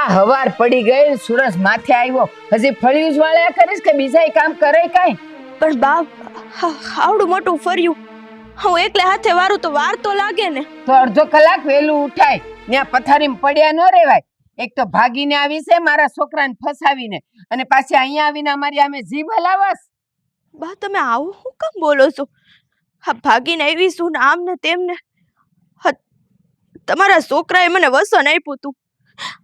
હવાર પડી ગઈ, સૂરજ માથે આવ્યો, હજી ફળિયું જ વાળ્યા કરીશ કે બીજા કામ કરે કાંઈ? પણ બા આવડું મોટું ફર્યું હું એકલે હાથે વારું તો વાર તો લાગે ને. તો અડધો કલાક વહેલું ઉઠાય, ત્યાં પથારીમાં પડ્યા ન રહેવાય. એક તો ભાગીને આવી છે મારા છોકરાને ફસાવીને, અને પાછી અહીંયા આવીને અમારી આમે જીભ હલાવસ. બા તમે આવું શું કામ બોલો છો? હા ભાગીને આવી છું ને આમ ને તેમ ને. તમારા છોકરાએ મને વસન આપ્યું તું,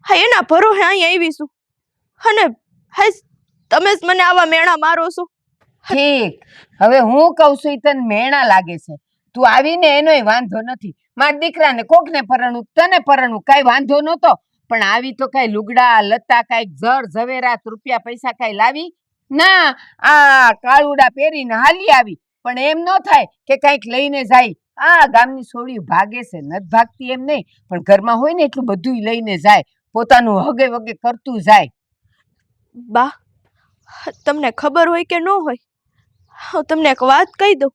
હા એના ભરોસે અહીં આવી છું, અને હા તમે જ મને આવા મેણા મારો છો. ઠીક, હવે હું કહું છું તને મેણા લાગે છે. તું આવીને એનોય વાંધો નથી. મારા દીકરાને કોકને પરણું, તને પરણું, કાંઈ વાંધો નહોતો. પણ આવી તો કાંઈ લુગડા લત્તા, કાંઈક જળ ઝવેરાત રૂપિયા પૈસા કાંઈ લાવી ના. આ કાળુડા પહેરીને હાલી આવી. પણ એમ ન થાય કે કાંઈક લઈને જાય. આ ગામની છોડીઓ ભાગે છે, નથી ભાગતી એમ નહીં, પણ ઘરમાં હોય ને એટલું બધું લઈને જાય, પોતાનું હગે વગે કરતું જાય. બા તમને ખબર હોય કે ન હોય, હું તમને એક વાત કહી દઉં.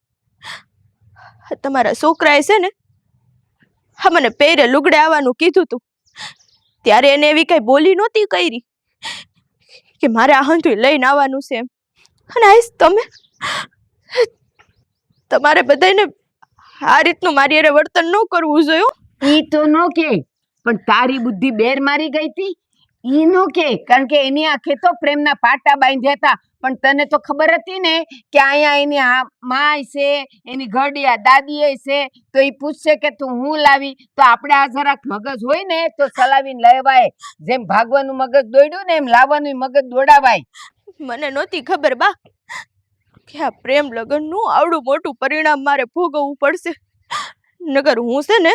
તમારા છોકરાએ છે ને હા મને પહેરે લુગડે આવવાનું કીધું તું, ત્યારે એને એવી કઈ બોલી નહોતી કરી કે મારે આ હંધું લઈને આવવાનું છે એમ. અને આઈસ તમે તમારે બધાને આ રીતનું મારી અરે વર્તન ન કરવું જોઈએ. ઈ તો નો કે, પણ તારી બુદ્ધિ બેર મારી ગઈ હતી ઈ નો કે, કારણ કે એની આંખે તો પ્રેમના પાટા બાંધ્યા હતા. પણ તને તો ખબર હતી ને કે અહીંયા એની માય છે, એની ઘડિયા દાદી છે, તો ઈ પૂછશે કે તું હું લાવી, તો આપણે આ જરાક મગજ હોય ને તો ચલાવીને લેવાય. જેમ ભાગવાનું મગજ દોડ્યું ને એમ લાવવાનું મગજ દોડાવાય. મને નહોતી ખબર બા કે આ પ્રેમ લગ્નનું આવડું મોટું પરિણામ મારે ભોગવવું પડશે. નગર હું છે ને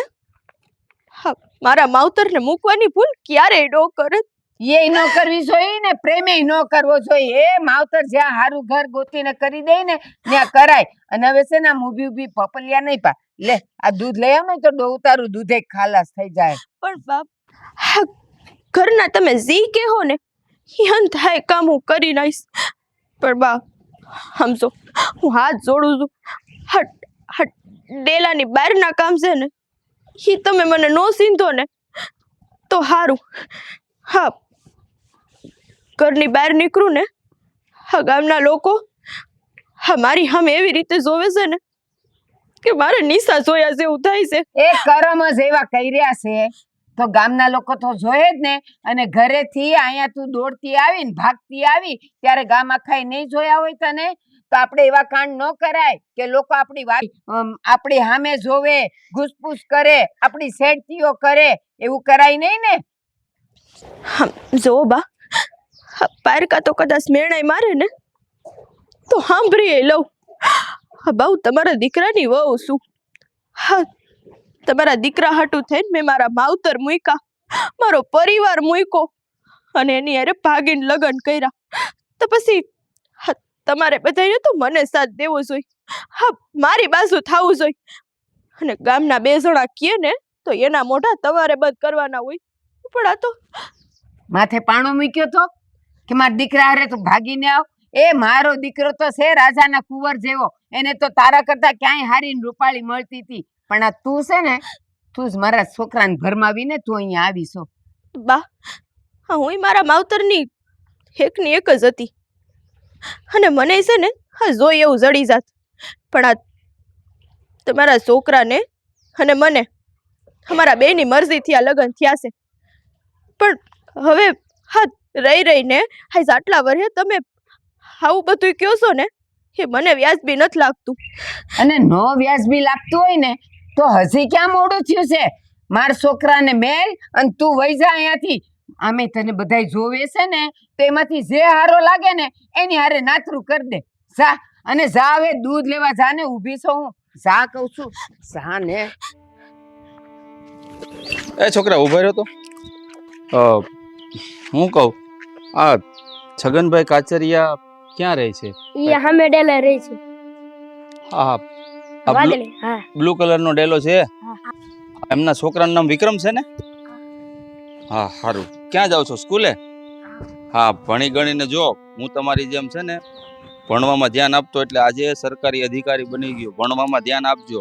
હા મારા માવતરને મૂકવાની ભૂલ ક્યારેય ન કરે. એ ન કરવી જોઈએ ને, પ્રેમે ન કરવો જોઈએ. એ માવતર જ્યાં હારું ઘર ગોતીને કરી દે ને ત્યાં કરાય. અને હવે છે ને આમ ઊભી ઊભી પપલિયા નહીં પા લે, આ દૂધ લઈ આવ ને તો ઉતારું દૂધે ખાલાસ થઈ જાય. પણ બાપ હા ઘરના તમે જી કહો ને યન થાય કામ હું કરી નાઈશ. પણ બા સમજો હું હાથ જોડું છું. હટ હટ ડેલાની બહારના કામ છે ને એ તમે મને નો સીંધો ને તો હારું. હા ઘરની બહાર નીકળું ને હા ગામના લોકો હા મારી સામે એવી રીતે જોવે છે ને કે મારે નિશા જોયા જેવું થાય છે. એ કરમ જ એવા કર્યા છે તો ગામના લોકો તો જોયે જ ને. અને ઘરેથી અહીંયા તું દોડતી આવી ને ભાગતી આવી ત્યારે ગામ આખાય નહીં જોયા હોય તને, તો આપણે એવા કાંડ ન કરાય કે લોકો આપણી વાત આપણી સામે જોવે, ઘૂસપૂસ કરે, આપણી સેડતીઓ કરે. એવું કરાય નહીં ને. જો બા પારકા તો કદાચ મેણાય મારે ને તો સાંભળી લઉં. બહુ તમારા દીકરાની વહુ છું. હા તમારા દીકરા હાટું થઈને મેં મારા માવતર મૂક્યા, મારો પરિવાર મૂક્યો, અને એની અરે ભાગીને લગ્ન કર્યા. તો પછી તમારે બધાને તો મને સાથ દેવો જોઈએ. હા મારી બાજુ થવું જોઈએ. અને ગામના બે જણા કહે ને તો એના મોઢા તમારે બંધ કરવાના હોય. પણ આ તો માથે પાણો મૂક્યો તો કે મારા દીકરા હારે તું ભાગીને આવ. એ મારો દીકરો તો છે રાજાના કુંવર જેવો, એને તો તારા કરતા ક્યાંય હારી રૂપાળી મળતી હતી. પણ આ તું છે ને, તું જ મારા છોકરાને ઘરમાં આવીને તું અહીંયા આવીશો. બા હા હું મારા માવતરની એકની એક જ હતી, અને મને છે ને હા જોઈ એવું જડી જાત. પણ આ તમારા છોકરાને અને મને અમારા બેની મરજીથી આ લગ્ન થયા છે. પણ હવે હા રહી રહીને હા આટલા વર્ષે તમે આવું બધું કહો છો ને એ મને વ્યાજબી નથી લાગતું. અને નો વ્યાજબી લાગતું હોય ને તો હજી ક્યાં મોડું થયું છે? મારા છોકરાને મેલ અને તું વઈ જા અહીંયાથી. આમે તને બધાય જોવે છે ને તો એમાંથી જે હારો લાગે ને એની હારે નાતરું કરી દે. જા અને જા, હવે દૂધ લેવા જા ને. ઊભી છો હું, જા કહું છું, જા ને. એ છોકરા ઉભા રહ્યો તો હું કહું, આ છગનભાઈ કાચરિયા ક્યાં રહે છે? ઈ હમે ડેલા રહે છે. હા વાદળી હા બ્લુ કલરનો ડેલો છે. એમના છોકરાનું નામ વિક્રમ છે ને? હા સારું. ક્યાં જાવ છો? સ્કૂલે? હા ભણી ગણીને જો, હું તમારી જેમ છે ને ભણવામાં ધ્યાન આપતો, એટલે આજે સરકારી અધિકારી બની ગયો. ભણવામાં ધ્યાન આપજો,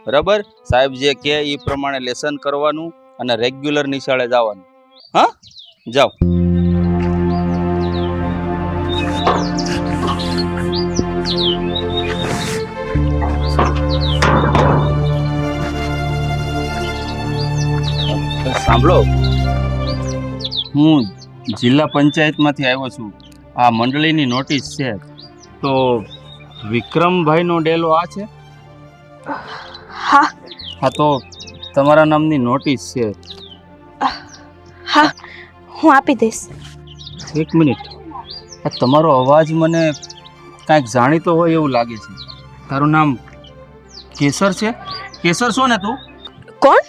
બરાબર? સાહેબ જે કહે એ પ્રમાણે લેસન કરવાનું અને રેગ્યુલર નિશાળે જવાનું. હા જાઓ. સાંભળો, હું જિલ્લા પંચાયતમાંથી આવ્યો છું. આ મંડળીની નોટિસ છે. તો વિક્રમભાઈનો ડેલો આ છે? હા હા, તો તમારા નામની નોટિસ છે. હા હું આપી દઈશ. એક મિનિટ, આ તમારો અવાજ મને કાંઈક જાણીતો હોય એવું લાગે છે. તારું નામ કેસર છે? કેસર છો ને તું? કોણ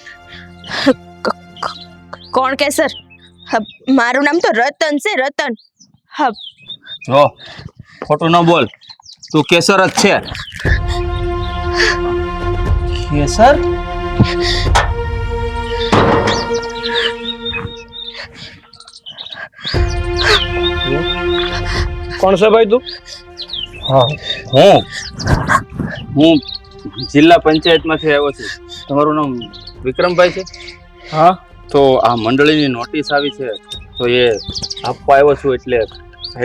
કોણ કેસર? હા, મારું નામ તો રતન છે, રતન. હા જો ખોટું ન બોલ, તું કેસર જ છે. કેસર? કોણ છે ભાઈ તું? હા, હું જિલ્લા પંચાયતમાંથી આવ્યો છું. તમારું નામ વિક્રમભાઈ છે? હા, તો આ મંડળીની નોટિસ આવી છે, તો એ આપવા આવ્યો છું. એટલે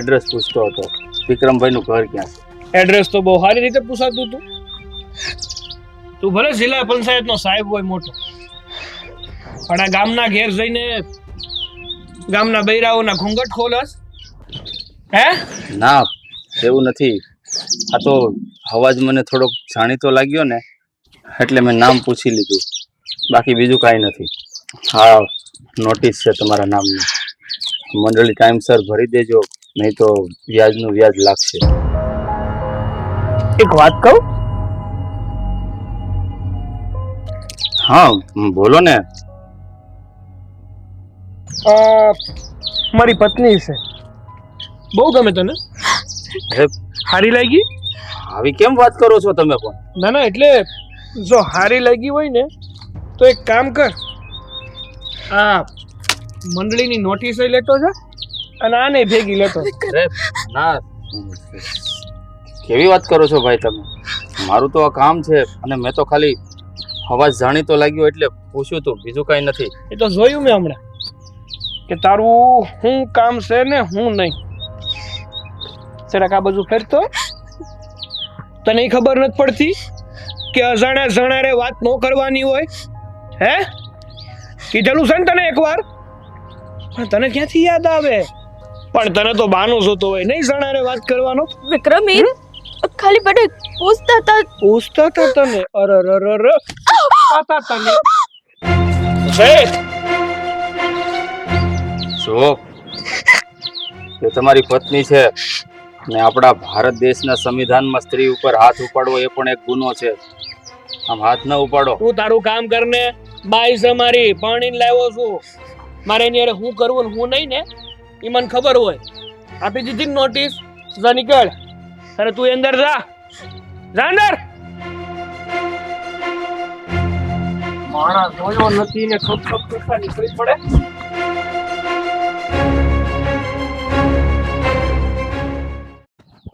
એડ્રેસ પૂછતો હતો. વિક્રમભાઈનું ઘર ક્યાં છે? એડ્રેસ તો બહુ સારી રીતે પૂછાતું તું. તું ભલે જિલ્લા પંચાયતનો સાહેબ હોય મોટો, પણ આ ગામના ઘેર જઈને ગામના બૈરાઓના ઘૂંઘટ ખોલસ? હે? ના, એવું નથી. આ તો અવાજ મને થોડોક જાણીતો લાગ્યો ને, એટલે મેં નામ પૂછી લીધું. બાકી બીજું કાંઈ નથી. હા, નોટિસ છે તમારા નામની. મંડળી ટાઈમસર ભરી દેજો, નહીં તો વ્યાજનું વ્યાજ લાગશે. એક વાત કહું? હા, બોલો ને. મારી પત્ની છે, બહુ ગમે તને? અરે, હારી લાગી? આવી કેમ વાત કરો છો તમે પણ? ના ના, એટલે જો હારી લાગી હોય ને તો એક કામ કર, આ મંડળીની નોટિસ લેતો જા અને આને ભેગી લેતો જા. અરે ના, કેવી વાત કરો છો ભાઈ તમે? મારું તો આ કામ છે, અને મેં તો ખાલી અવાજ જાણીતો લાગ્યો એટલે પૂછ્યું તું, બીજું કાંઈ નથી. એ તો જોયું મેં હમણાં કે તારું શું કામ છે ને હું નહીં. જરાક આ બાજુ ફેરતો. તને ખબર નથી પડતી કે અજાણ્યા જણારે વાત ન કરવાની હોય? હે, કીધેલું છે ને તને એકવાર? પણ તને ક્યાંથી યાદ આવે? પણ તને તો બાનો જોતો હોય નહીં જણારે વાત કરવાનો. વિક્રમ એ ખાલી બડે પૂછતા હતા તને અરરરર આતા તને જો એ તમારી પત્ની છે, ને આપણા ભારત દેશના સંવિધાનમાં સ્ત્રી ઉપર હાથ ઉપાડવો એ પણ એક ગુનો છે. આમ હાથ ન ઉપાડો. તું તારું કામ કરને. બાઈ છે મારી, પાણીને લાવ્યો છું. મારે એની હારે હું કરવું ને હું નહીં ને એ મને ખબર હોય. આપી દીધી ને નોટિસ, જા નીકળ. અરે તું અંદર જા, જા અંદર. માણસ જોયો નથી ને ખપ ખપ કરતા નીકળી પડે.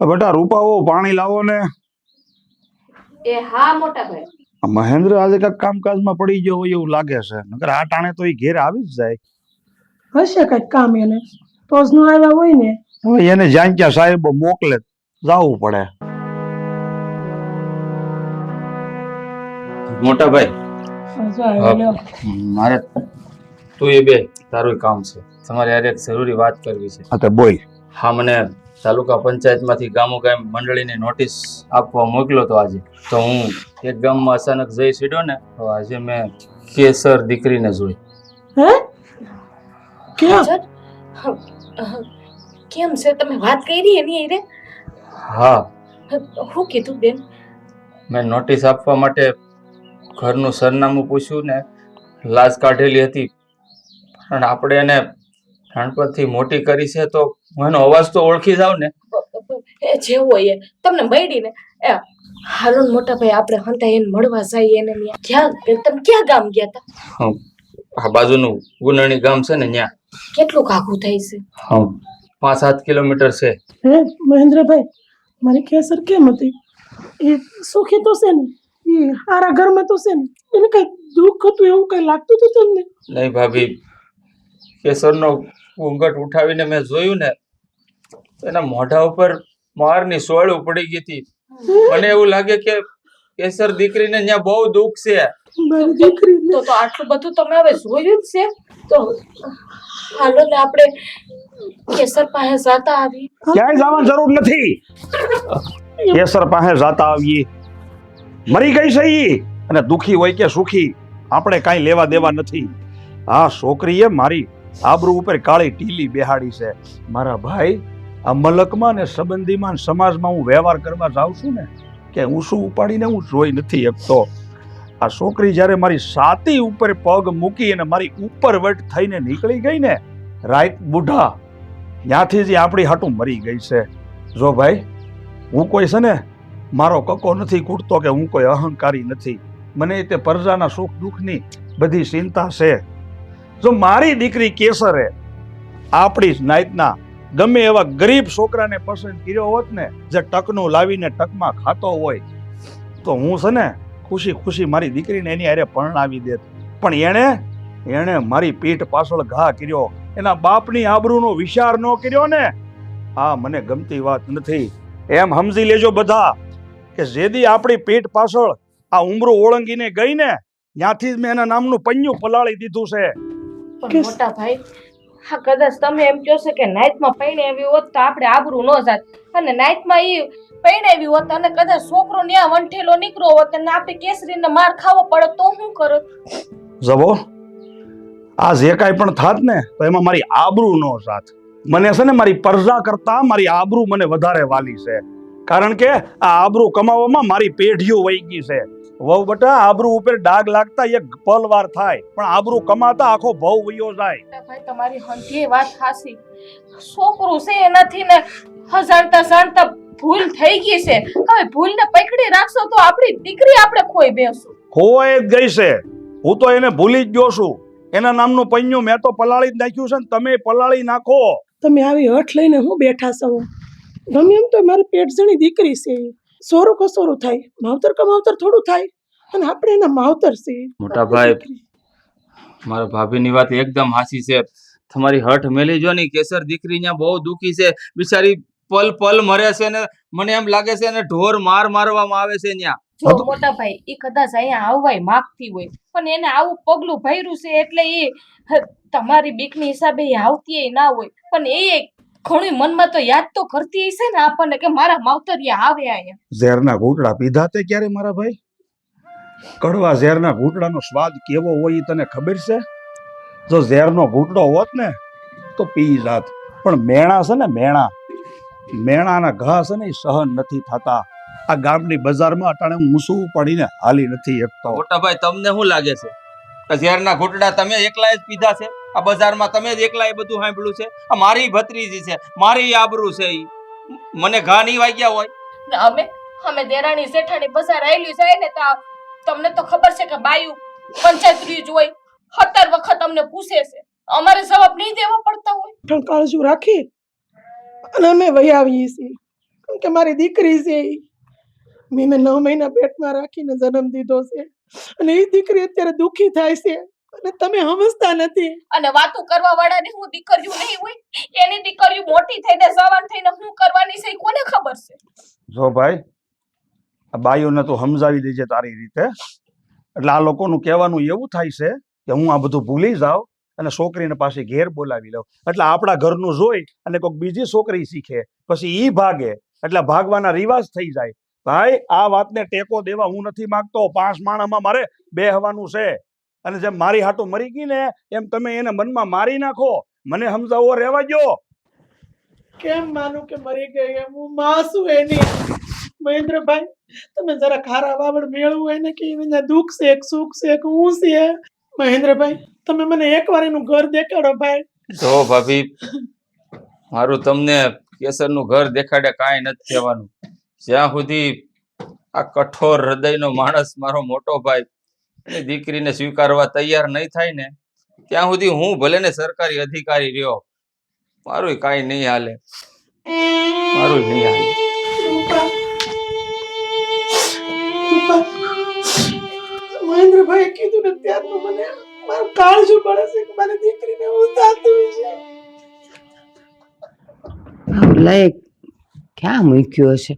બેટા રૂપાઓ પાણી લાવો ને. એ હા મોટા ભાઈ. આ મહેન્દ્ર આજે કાંઈક કામકાજમાં પડી ગયો હોય એવું લાગે છે, નકર આ ટાણે તો એ ઘેર આવી જ જાય. હશે કઈક કામ એને, તો જ નો આવ્યા હોય ને. હવે એને જ્યાં ત્યાં સાહેબો મોકલે જવું પડે. મોટા ભાઈ, હજુ આવ્યો લ્યો. મારે તું એ બે તારું કામ છે. તમારે યાર એક જરૂરી વાત કરવી છે. હા તો બોલ. હા, મને તાલુકા પંચાયતમાંથી ગામો ગામ મંડળીની નોટિસ આપવા મોકલ્યો તો આજે. તો હું એક ગામમાં અચાનક જઈ સીડ્યો ને, તો આજે મેં કેસર દીકરીને જોઈ. હે કેમ? કેમ છે? તમે વાત કરી એની હારે? હા, શું કીધું બેન? મેં નોટિસ આપવા માટે ઘરનું સરનામું પૂછ્યું ને, લાજ કાઢેલી હતી. પણ આપણે એને નાનપણથી મોટી કરી છે, તો હું એનો અવાજ તો ઓળખી જાઉં ને. એ જેવું હોય એ તમને મળી ને, એ હાલો ને મોટા ભાઈ, આપણે હંતા એને મળવા જઈએ. એને ક્યાં તમે ક્યાં ગામ ગયા હતા? આ બાજુનું ગુનાણી ગામ છે ને, ત્યાં. કેટલું કાઘું થાય છે? 5-7 કિલોમીટર છે. હે મહેન્દ્રભાઈ, મારી કેસર કેમ હતી? એ સુખી તો છે ને? એ હારા ઘરમાં તો છે ને? એને કઈ દુઃખ હતું એવું કઈ લાગતું હતું તમને? નહીં ભાભી, કેસરનો ઘૂંઘટ ઉઠાવીને મેં જોયું ને તો એના મોઢા ઉપર મારની સોળું પડી ગઈ હતી. મને એવું લાગે કે કેસર દીકરીને ત્યાં બહુ દુઃખ છે. મારી દીકરીને તો આટલું બધું તમે હવે જોયું જ છે તો હાલો ને આપણે કેસર પાસે જાતા આવી. ક્યાંય જવાની જરૂર નથી. કેસર પાસે જાતા આવીએ. મરી ગઈ છે ઈ, અને દુખી હોય કે સુખી આપણે કાંઈ લેવા દેવા નથી. આ છોકરીએ મારી આબરૂ ઉપર કાળી ટીલી બેહાડી છે. મારા ભાઈ, આ મલકમાં ને સંબંધીમાં ને સમાજમાં હું વ્યવહાર કરવા જાઉં છું ને કે હું શું ઉપાડીને હું જોઈ નથી શકતો. આ છોકરી જ્યારે મારી છાતી ઉપર પગ મૂકી અને મારી ઉપર વટ થઈને નીકળી ગઈ ને રાત બુઢા, ત્યાંથી જ આપણી હાટું મરી ગઈ છે. જો ભાઈ, હું કોઈ છે ને મારો કકો નથી કૂટતો કે હું કોઈ અહંકારી નથી. મને તે પ્રજાના સુખ દુઃખની બધી ચિંતા છે. જો મારી દીકરી કેસરે આપણી નાતના ગમે એવા ગરીબ છોકરાને પસંદ કર્યો હોત ને જે ટકનું લાવીને ટકમાં ખાતો હોય તો હું છે ને ખુશી ખુશી મારી દીકરીને એની હારે પરણાવી દેત. પણ એણે મારી પીઠ પાછળ ઘા કર્યો, એના બાપની આબરૂનો વિચાર ન કર્યો ને. આ મને ગમતી વાત નથી. એમ સમજી લેજો બધા કે જેદી આપણી પીઠ પાછળ આ ઉમરો ઓળંગીને ગઈ ને ત્યાંથી જ મેં એના નામનું પન્યું પલાળી દીધું છે. પણ મોટા ભાઈ, હા કદાચ તમે એમ કહો છો કે નાઈટમાં પરણાવી હોત તો આપણે આબરૂ ન જાત, અને નાઈટમાં ઈ પરણાવી હોત અને કદાચ છોકરો ન્યા વંઠેલો નીકળ્યો હોત અને આપણે કેસરીને માર ખાવો પડે તો શું કરત? જવો, આ જે કાંઈ પણ થાત ને તો એમાં મારી આબરૂ નો જાત. મને છે ને મારી પ્રજા કરતા મારી આબરૂ મને વધારે વાલી છે. કારણ કે આ આબરૂ કમાવામાં મારી પેઢીઓ વહી ગઈ છે. વહુ બટા, આબરૂ ઉપર ડાઘ લાગતા એક પલવાર થાય, પણ આબરૂ કમાતા આખો ભવ વયો જાય. ભાઈ તમારી હંધી વાત હાસી. છોકરું છે એનાથી ને જાણતા જાણતા ભૂલ થઈ ગઈ છે. હવે ભૂલને પકડી રાખશો તો આપણી દીકરી આપણે ખોઈ બેસું. ખોવાઈ જ ગઈ છે. હું તો એને ભૂલી જ ગયો છું. એના નામનું પૈયું મેં તો પલાળી જ નાખ્યું છે ને તમે પલાળી નાખો. તમે આવી હઠ લઈને હું બેઠા છો? ગમે એમ તો મારી પેટ જણી દીકરી છે. સોરું કસોરું થાય, માવતર કમાવતર થોડું થાય, અને આપણે એના માવતર છે. મોટા ભાઈ, મારા ભાભીની વાત એકદમ હાસી છે. તમારી હઠ મેલી જો ની, કેસર દીકરી ત્યાં બહુ દુખી છે. બિચારી પલ પલ મરે છે ને મને એમ લાગે છે ને ઢોર મારવામાં આવે છે ત્યાં. જો મોટા ભાઈ, ઈ કદાચ અહીંયા આવવાય માંગતી હોય પણ એને આવું પગલું ભર્યું છે એટલે એ તમારી બીકની હિસાબે ઈ આવતી ના હોય, પણ એ ઘણી મનમાં તો યાદ તો કરતી હશે ને આપણને કે મારા માવતરિયા આવે અહીંયા. ઝેરના ઘૂંટડા પીધા તે ક્યારે મારા ભાઈ? કડવા ઝેરના ઘૂંટડાનો સ્વાદ કેવો હોય એ તને ખબર છે? જો ઝેરનો ઘૂંટડો હોત ને તો પી જાત. પણ મેણા છે ને મેણાના ઘા છે ને એ સહન નથી થતા. આ ગામની બજારમાં અટાણે હું ઊંસું પડીને હાલી નથી શકતો. મોટા ભાઈ, તમને શું લાગે છે કે ઝેરના ઘૂંટડા તમે એકલા જ પીધા છે? આ બજારમાં તમે જ એકલા એ બધું સાંભળ્યું છે? આ મારી ભત્રીજી છે, મારી આબરૂ છે. ઈ મને ઘા નહીં વાગ્યા હોય? અમે દેરાણી જેઠાણી બજાર આવેલી જાય ને તો તમને તો ખબર છે કે બાયુ પંચાયત જ હોય, 17 વખત અમને પૂછે છે, અમારે જવાબ નહીં દેવા પડતા હોય. પણ કાળજુ રાખી અને અમે વહી આવીએ છીએ. કેમ કે મારી દીકરી છે. મેં 9 મહિના પેટમાં રાખીને જન્મ દીધો છે, અને એ દીકરી અત્યારે દુઃખી થાય છે અને તમે સમજતા નથી. અને વાતો કરવા વાળાને હું દીકરીઓ નહીં હોય? એની દીકરીઓ મોટી થઈને જવાન થઈને હું કરવાની છે કોને ખબર છે? જો ભાઈ, આ બાઈઓને તો સમજાવી દેજે તારી રીતે. એટલે આ લોકોનું કહેવાનું એવું થાય છે કે હું આ બધું ભૂલી જાઉં અને છોકરીને પાછી ઘેર બોલાવી લઉં. એટલે આપણા ઘરનું જોઈ અને કોઈક બીજી છોકરી શીખે, પછી ઈ ભાગે, એટલે ભાગવાના રિવાજ થઈ જાય. ભાઈ, આ વાતને ટેકો દેવા હું નથી માંગતો. 5 માણામાં મારે બેહવાનું છે. અને જેમ મારી હાટું મરી ગઈ ને એમ તમે એને મનમાં મારી નાખો. મને સમજાવો રહેવા દ્યો. કેમ માનું કે મરી ગઈ? એમ હું માં છું એની. મહેન્દ્રભાઈ, તમે જરા ખારા વાવડ મેળવું એને કે એના દુઃખ છે, સુખ છે, હું છે. મહેન્દ્રભાઈ, તમે મને એકવાર એનું ઘર દેખાડો ભાઈ. જો ભાભી, મારું તમને કેસરનું ઘર દેખાડે કાંઈ નથી કહેવાનું. જ્યાં સુધી આ કઠોર હૃદયનો માણસ મારો મોટો ભાઈ એની દીકરીને સ્વીકારવા તૈયાર નહીં થાય ને ત્યાં સુધી હું ભલે ને સરકારી અધિકારી રહ્યો, મારું કાંઈ નહીં હાલે. મારું નહીં હાલે. મહેન્દ્રભાઈ કીધું ને ત્યારનું મને મારું કાળજું પડે છે કે મારી દીકરીને હું થતું છે. લાઈક ક્યાં મૂક્યો હશે?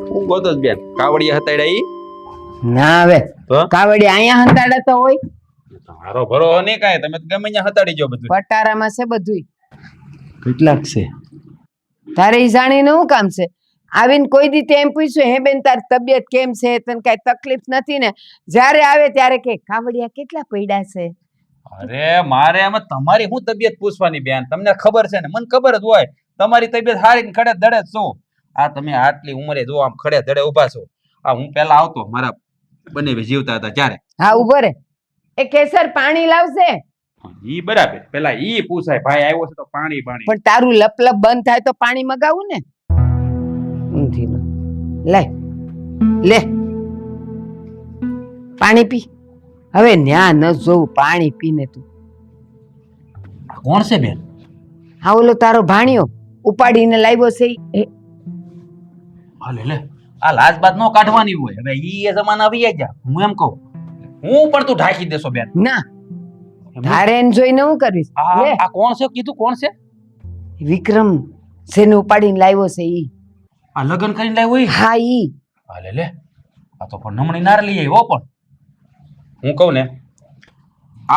હું ગોતો જ બેન કાવડિયા હતાડ્યા ઈ ના હવે તો? કાવડી અહીંયા હંતાડતા હોય. મારો ભરો નહીં કાંઈ તમે તો ગમે ત્યાં હતાડી જો બધું પટારામાં છે બધુંય. કેટલાક છે તારે ઈ જાણીને શું કામ છે? આવીને કોઈ દી તે એમ પૂછ્યું હે બેન તારી તબિયત કેમ છે, તને કઈ તકલીફ નથી ને? જ્યારે આવે ત્યારે કે કાવડિયા કેટલા પડ્યા છે. અરે મારે આમાં તમારી શું તબિયત પૂછવાની બેન? તમને ખબર છે ને, મને ખબર જ હોય તમારી તબિયત હારી ને ખડે ધડે જ છો. આ તમે આટલી ઉંમરે જો આમ ખડે ધડે ઉભા છો. આ હું પેલા આવતો મારા બંને જીવતા હતા ત્યારે. હા ઉભો રે, એ કેસર પાણી લાવશે. ઈ બરાબર, પેલા ઈ પૂછાય ભાઈ આવ્યો છે તો પાણી પાણી. પણ તારું લપલપ બંધ થાય તો પાણી મગાવું ને. ઊંધીમાં. લે લે પાણી પી. હવે ન્યા ન જોવું, પાણી પીને તું. કોણ છે બેન? હા ઓલો તારો ભાણિયો ઉપાડીને લાવ્યો છે ઈ. હાલે લે, આ લાજ બાદ નો કાઢવાની હોય. હવે ઈ એ જમાના આવી ગયા. હું એમ કહું, હું પણ તું ઢાંકી દેશો બેન. ના તારે એને જોઈને હું કરીશ? લે આ કોણ છે કીધું? કોણ છે? વિક્રમ જેને ઉપાડીને લાવ્યો છે ઈ. આ લગ્ન કરીને લાવ્યો ઈ? હા ઈ. હાલે લે, આ તો પણ નમણી નાર લઈ આવ્યો. પણ હું કહું ને,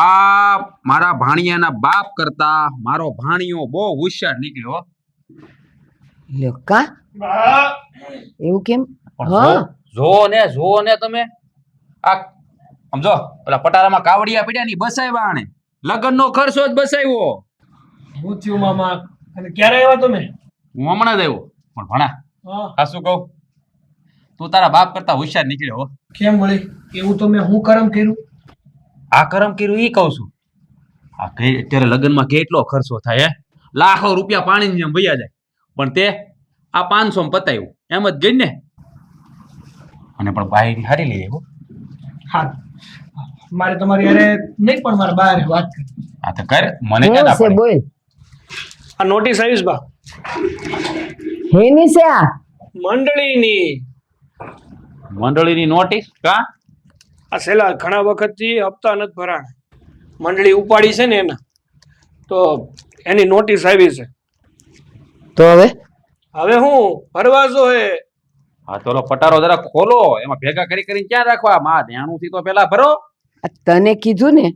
આ મારા ભાણિયાના બાપ કરતા મારો ભાણિયો બહુ હોશિયાર નીકળ્યો. લ્યો કા એવું કેમ? પણ હા જો ને તમે આ સમજો, પેલા પટારામાં કાવડિયા પડ્યા ની બસાવ્યા આણે. લગ્નનો ખર્ચો જ બસાવ્યો. હું થયું મામા? અને ક્યારે આવ્યા તમે? હું હમણાં જ આવ્યો. પણ ભણા હા, આ શું કહું, તું તારા બાપ કરતા હોશિયાર નીકળ્યો હો. કેમ વળી? એવું તો મેં હું કરમ કર્યું? આ કરમ કર્યું ઈ કહું છું. આ અત્યારે લગ્નમાં કેટલો ખર્ચો થાય હે? લાખો રૂપિયા પાણીની જેમ વયા જાય. પણ તે આ 500 માં પતાવ્યું એમ જ ગઈ ને. અને પણ બાયરી હારી લઈ આવ્યો. હા, મારે તમારી અરે નહીં પણ મારા બહાર વાત કરી. આ તો કર મને શું ક્યાં ના છે પડે. બોલ. આ નોટિસ આવીશ બા, હેની છે આ? મંડળીની. મંડળીની નોટિસ કા? આ છેલ્લા ઘણા વખતથી હપ્તા નથી ભરાણા. મંડળી ઉપાડી છે ને એના, તો એની નોટિસ આવી છે. તો હવે હવે હું ભરવા જો હે. હા તો ઓલો પટારો જરા ખોલો, એમાં ભેગા કરીને ક્યાં રાખવા? માં ધ્યાનું થી તો પેલા ભરો. આ તને કીધું ને,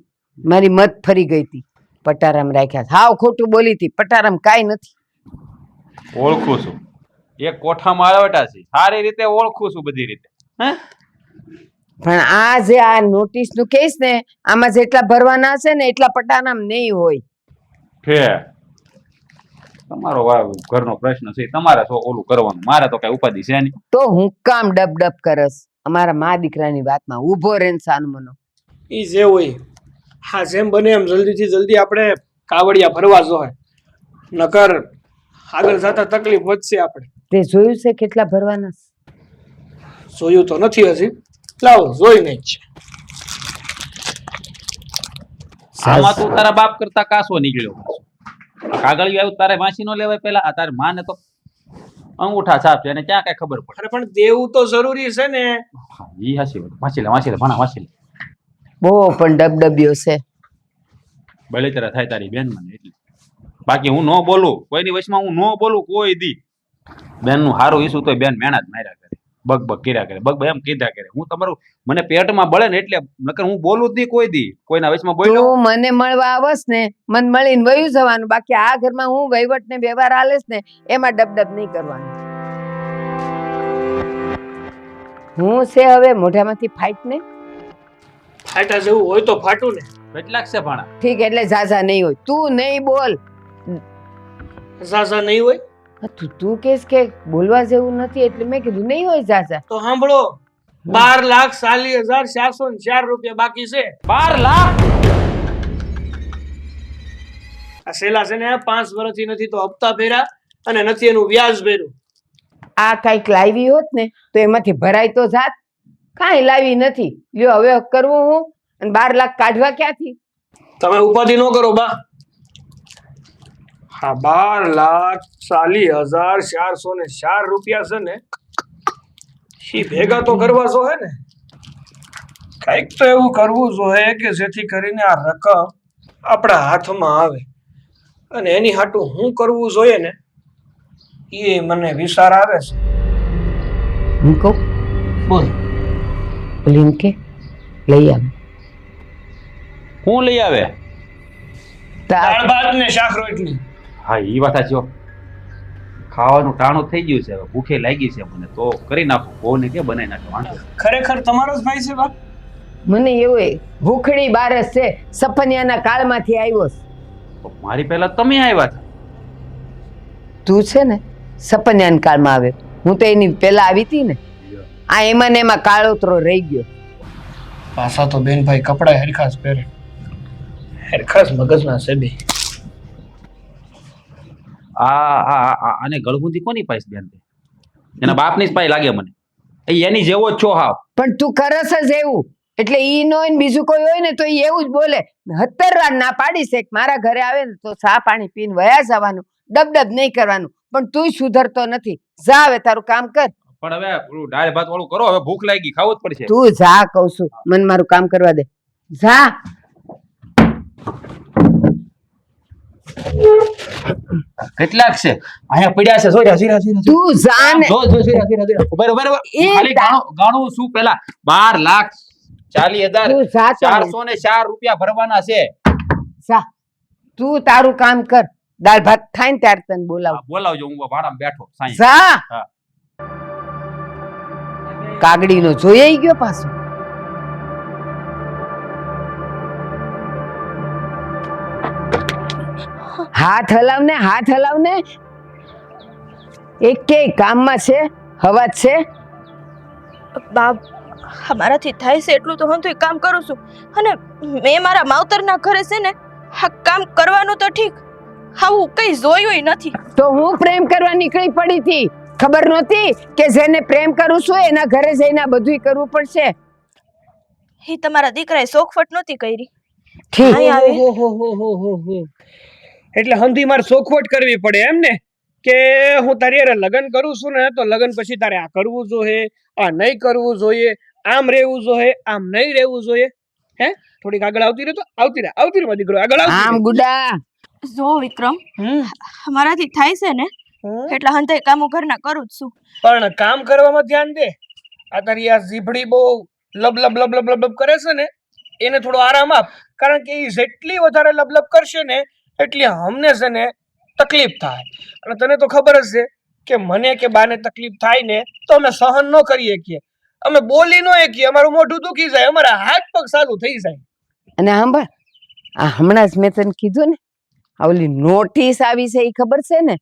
મારી મત ફરી ગઈ હતી. પટારામ રાખ્યા છે. હાવ ખોટું બોલી હતી. પટારામ કાંઈ નથી. ઓળખું છું, એક કોઠામાં આવેટા છે, સારી રીતે ઓળખું છું બધી રીતે. હે પણ આ જે આ નોટિસ નું કેસ ને, આમાં જેટલા ભરવાના હશે ને એટલા પટારામ નહીં હોય. છે તમારો ઘરનો પ્રશ્ન છે, તમારે તો ઓલું કરવાનું, મારે તો કઈ ઉપાધિ છે નહીં. તો હું કામ ડબ ડબ કરસ? અમારા મા દીકરાની વાતમાં ઊભો રહે ને સાનમનો. એ જે હોય, હા જેમ બને એમ જલ્દીથી જલ્દી આપણે કાવડિયા ભરવા જોઈએ. નકર આગળ જતા તકલીફ વધશે. આપણે તે જોયું છે કેટલા ભરવાના છે? જોયું તો નથી હજી, લાવો જોઈને જ. આમાં તું તારા બાપ કરતા કાસો નીકળ્યો. કાગળિયું આવ્યું તારે વાંચી નો લેવાય પેલા? આ તારી માને તો અંગૂઠા છાપ છે, એને ક્યાં કઈ ખબર પડે? અરે પણ દેવું તો જરૂરી છે ને. ઈ હાચી વાત. વાંચી લે ભણા વાંચી લે. બહુ પણ ડબડબ્યો છે. બળેતરા થાય તારી બેન મને એટલે. બાકી હું ન બોલું કોઈની વચમાં, હું ન બોલું કોઈ દી. બેન નું હારું ઈસુ તો બેન મેણા જ માર્યા કરે, બગ બગ કર્યા કરે, બગ એમ કીધા કરે. હું તમારું મને પેટમાં બળે ને એટલે, નકર હું બોલું જ નહીં કોઈ દી. કોઈના વચમાં બોલ્યો તું મને મળવા આવસ ને, મન મળીને વયું જવાનું. બાકી આ ઘરમાં હું વહીવટ ને વ્યવહાર હાલેસ ને, એમાં ડબડબ નહીં કરવાનું. હું છે હવે મોઢામાંથી ફાઈટ ને. ફાટા જેવું હોય તો ફાટું ને. કેટલાક છે ભણા? ઠીક, એટલે ઝાઝા નહીં હોય. તું નહીં બોલ. ઝાઝા નહીં હોય તું કેસ કે બોલવા જેવું નથી એટલે મેં કીધું નહીં હોય ઝાઝા. તો સાંભળો, 12,40,404 રૂપિયા બાકી છે. 12 લાખ? આ છેલ્લા છે ને 5 વર્ષથી નથી તો હપ્તા ભર્યા અને નથી એનું વ્યાજ ભર્યું. આ કઈક લાવી હોત ને તો એમાંથી ભરાય તો જાત. કાંઈ લાવી નથી. લ્યો હવે કરવું હું, અને 12 લાખ કાઢવા ક્યાંથી? તમે ઉપાધિ ન કરો બા. હા, 12,40,404 રૂપિયા છે ને, એ ભેગા તો કરવા જોઈએ ને. કઈક તો એવું કરવું જોઈએ કે જેથી કરીને આ રકમ આપણા હાથમાં આવે. અને એની હાટું હું કરવું જોઈએ ને એ મને વિચાર આવે છે. હું કહું બોલ. ઓલીને કે લઈ આવ હું લઈ આવે? દાળ ભાત ને શાક રોટલી. હા એ વાત સાચી હો. ખાવાનું ટાણું થઈ ગયું છે, હવે ભૂખે લાગી છે મને, તો કરી નાખો. કોને કે બનાવી નાખો, વાંધો નહીં. ખરેખર તમારો જ ભાઈ છે બાપ? મને એવું ભૂખડી બારસ છે, સફનિયાના કાળમાંથી આવ્યો છે. તો મારી પહેલા તમે આવ્યા હતા. તું છે ને સપન્યાન કાળમાં આવે, હું તો એની પેલા આવી હતી ને. આ એમાં ને એમાં કાળોતરો રહી ગયો. પાછા તો બેનભાઈ કપડા હરખાસ પહેરે, હરખાસ મગજના છે બે. આને ગળગુંથી કોની પાઈસ બેન? એના બાપની જ પાઈ લાગે મને. એની જેવો જ છો હાવ. પણ તું કરસ જ એવું, એટલે ઈ નો હોય ને બીજું કોઈ હોય ને તો ઈ એવું જ બોલે. 70 વાર ના પાડી છે કે મારા ઘરે આવે ને તો ચા પાણી પીને વયા જવાનું, ડબડબ નહીં કરવાનું. પણ તુંય સુધરતો નથી. જા હવે તારું કામ કર. પણ હવે પેલું દાળ ભાત વાળું કરો, હવે ભૂખ લાગી, ખાવું જ પડશે. તું જા કહું છું, મને મારું કામ કરવા દે. જા. કેટલાક છે અહીંયા પડ્યા છે? સોર્યા સોર્યા સોર્યા. તું જા ને. જો જો સોર્યા સોર્યા સોર્યા. ઉભા ઉભા ખાલી ગાણું શું પેલા 12,40,000 તું જા તો. 404 રૂપિયા ભરવાના છે. જા તું તારું કામ કર. દાળ ભાત થાય ને ત્યારે તને બોલાવ. બોલાવજો, હું ભાડામાં બેઠો સાંઈ. જા. હા. કાગડીનો જોઈ ગયો પાછો. હાથ હલાવ ને, હાથ હલાવ ને. એક કે કામમાં છે, હવા છે. બાપ, મારાથી થાય છે એટલું તો હું તો કામ કરું છું. અને મેં મારા માવતરના ઘરે છે ને આ કામ કરવાનું તો ઠીક, આવું કઈ જોયું નથી. તો હું પ્રેમ કરવા નીકળી પડી હતી. ખબર નહોતી કે જેને પ્રેમ કરું છું એના ઘરે જઈને બધુંય કરવું પડશે. એ તમારા દીકરાએ શોખવટ નહોતી કરી. ઠીક. અહીં આવે. ઓહોહોહોહોહો. એટલે હંધી મારે સોખવટ કરવી પડે એમ ને, કે હું તારી હારે લગ્ન કરું છું ને તો લગ્ન પછી તારે આ કરવું જોઈએ, આ નહીં કરવું જોઈએ, આમ રહેવું જોઈએ, આમ નહીં રહેવું જોઈએ. હે થોડીક આગળ આવતી રહે તો આવતી રહે મારો દીકરો, આગળ આવતી આમ રહે. ગુડા. જો વિક્રમ, હમ. મારાથી થાય છે ને હમ. એટલા હંધાઈ કામો ઘરના કરું જ છું. પણ કામ કરવામાં ધ્યાન દે. આ તારી આ જીભડી બહુ લબ લબ લબ લબ લબ લબ કરે છે ને, એને થોડો આરામ આપ. કારણ કે એ જેટલી વધારે લબલબ કરશે ને એટલી અમને છે ને તકલીફ થાય. અને તને તો ખબર જ છે કે મને કે બાને તકલીફ થાય ને તો અમે સહન ન કરી શકીએ, અમે બોલી ન શકીએ, અમારું મોઢું દુખી જાય, અમારા હાથ પગ ચાલુ થઈ જાય. અને સાંભળ, આ હમણાં જ મેં તને કીધું ને, આ ઓલી નોટિસ આવી છે એ ખબર છે ને?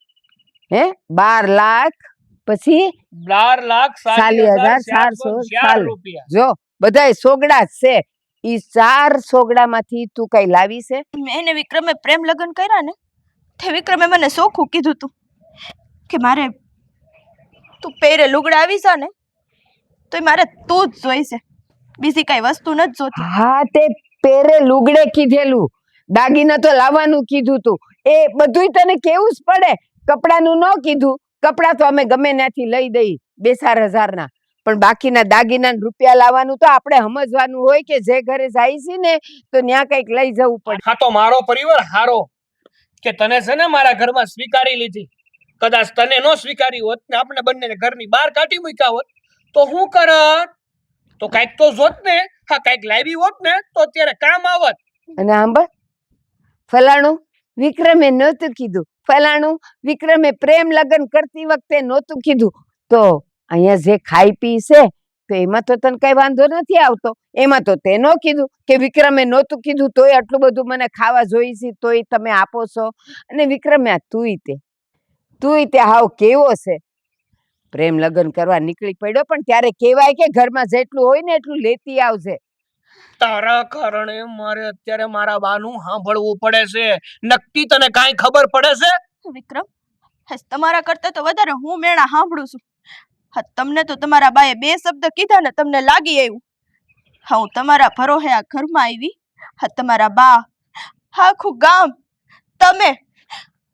હે 12 લાખ પછી 12,40,404 રૂપિયા. જો બધાય સોગડા જ છે. ઈ 4 સોગડામાંથી તું કઈ લાવી છે? મેં ને વિક્રમે પ્રેમ લગ્ન કર્યા ને તે વિક્રમે મને સોખું કીધું તું કે મારે તું પહેરે લુગડા આવી જા ને તો મારે તું જ જોઈશે, બીજી કઈ વસ્તુ નથી જોતી. હા, તે પેરે લુગડે કીધેલું, દાગીના તો લાવવાનું કીધું તું. એ બધુંય તને કેવું જ પડે. કપડાનું ન કીધું, કપડા તો અમે ગમે ત્યાંથી લઈ દઈ 2-4 હજારના. પણ બાકીના દાગીના રૂપિયા લાવવાનું તો આપણે સમજવાનું હોય કે જે ઘરે જાય છે ને તો ત્યાં કઈક લઈ જવું પડે. હા તો મારો પરિવાર હારો કે તને છે ને મારા ઘરમાં સ્વીકારી લીધી. કદાચ તને નો સ્વીકારી હોત ને આપણે બંને ઘરની બહાર કાઢી મૂક્યા હોત તો હું કરત? તો કઈક તો જોત ને. હા, કઈક લાવી હોત ને તો અત્યારે કામ આવત. અને સાંભળ, ફલાણું વિક્રમે નહોતું કીધું, ફલાણું વિક્રમે પ્રેમ લગ્ન કરતી વખતે નહોતું કીધું. તો અહીંયા જે ખાઈ પી છે તો એમાં તો તને કઈ વાંધો નથી આવતો. એમાં તો તે નો કીધું કે વિક્રમે નહોતું કીધું તોય આટલું બધું મને ખાવા જોઈ છે તોય તમે આપો છો. અને વિક્રમે આ તુંય તે હાવ કેવો છે. પ્રેમ લગ્ન કરવા નીકળી પડ્યો પણ ત્યારે કહેવાય કે ઘરમાં જેટલું હોય ને એટલું લેતી આવજે. તારા કારણે મારે અત્યારે મારા બાનું સાંભળવું પડે છે. નક્કી તને કાંઈ ખબર પડે છે? વિક્રમ, તમારા કરતા તો વધારે હું મેણા સાંભળું છું. હા, તમને તો તમારા બાએ 2 શબ્દ કીધા ને તમને લાગી આવ્યું. હા, હું તમારા ભરોહે આ ઘરમાં આવી. હા, તમારા બા, આખું ગામ, તમે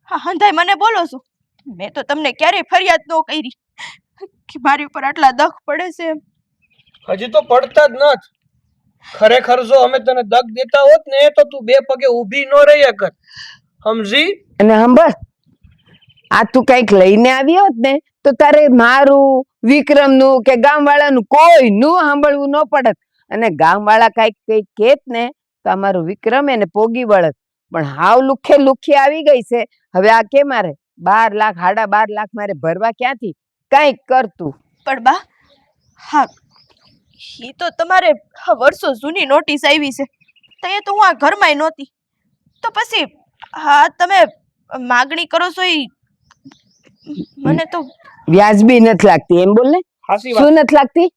હા હંધાઈ મને બોલો છો. મેં તો તમને ક્યારેય ફરિયાદ ન કરી કે મારી ઉપર આટલા દખ પડે છે એમ. હજી તો પડતા જ નથી. ખરેખર જો અમે તને દગ દેતા હોત ને તો તું 2 પગે ઊભી ન રહી શકત. સમજી? અને સાંભળ, આ તું કઈક લઈને આવી હોત ને તો તારે મારું, વિક્રમનું કે ગામવાળાનું કોઈનું સાંભળવું ન પડત. અને ગામવાળા કઈક કેત ને તો અમારું વિક્રમ એને પોગી વળત. પણ હાવ લુખે લુખી આવી ગઈ છે. હવે આ કે મારે 12 લાખ 12.5 લાખ મારે ભરવા ક્યાંથી? કઈક કરતું. પણ બા, હા, એ તો તમારે વર્ષો જૂની નોટિસ આવી છે. તો એ તો હું આ ઘરમાં નહોતી. તો પછી હા તમે માગણી કરો છો એ મને તો વ્યાજબી નથી લાગતી, એમ બોલ ને. હાસી વાત. શું નથી લાગતી?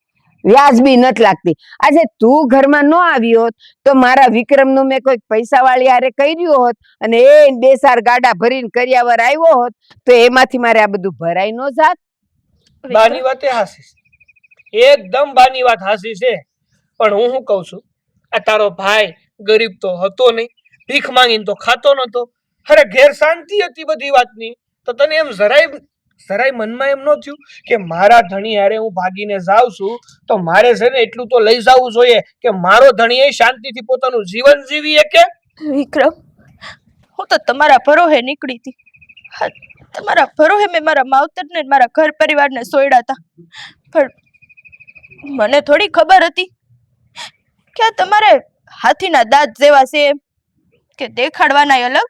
વ્યાજબી નથી લાગતી. આજે તું ઘરમાં ન આવી હોત તો મારા વિક્રમનું મેં કોઈ પૈસા વાળી હારે કર્યું હોત અને એ 2-4 ગાડા ભરીને કરિયાવર આવ્યો હોત તો એમાંથી મારે આ બધું ભરાઈ ન જાત. બાની વાતે હાસી છે. એકદમ બાની વાત હાસી છે. પણ હું શું કહું છું, આ તારો ભાઈ ગરીબ તો હતો નહીં, ભીખ માંગીને તો ખાતો નતો. અરે ઘેર શાંતિ હતી બધી વાતની. તો તને એમ જરાય મનમાં એમ ન થયું કે મારા ધણી હારે હું ભાગીને જાઉં છું તો મારે છે ને એટલું તો લઈ જવું જોઈએ કે મારો ધણી એ શાંતિથી પોતાનું જીવન જીવી શકે? વિક્રમ, હું તો તમારા ભરોહે નીકળી હતી. હા, તમારા ભરોહે મેં મારા માવતરને ને મારા ઘર પરિવારને સોયડા હતા. પણ મને થોડી ખબર હતી કે આ તમારે હાથીના દાંત જેવા છે એમ, કે દેખાડવાનાય અલગ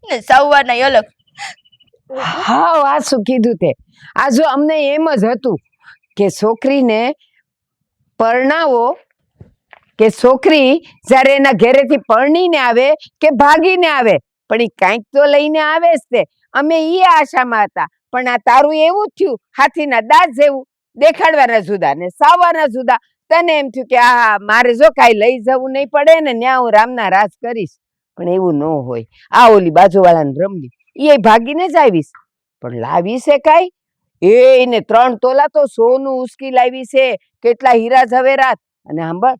ને સાવવાનાય અલગ. હા, આ શું કીધું તે? આ જો અમને એમ જ હતું કે છોકરીને પરણાવો, કે છોકરી જ્યારે એના ઘરેથી પરણીને આવે કે ભાગીને આવે પણ એ કાંઈક તો લઈને આવે જ તે. અમે એ આશામાં હતા. પણ આ તારું એવું જ થયું, હાથીના દાંત જેવું. દેખાડવાના જુદા ને સાવવાના જુદા. તને એમ થયું કે આ મારે જો કાંઈ લઈ જવું નહીં પડે ને ન્યા હું રામના રાજ કરીશ. પણ એવું ન હોય. આ ઓલી બાજુવાળાને રમલી એ ભાગીને જ આવીશ પણ લાવી છે કાંઈ? એને 3 તોલા તો સોનું ઉસકી લાવી છે, કેટલા હીરા ઝવેરાત. અને સાંભળ,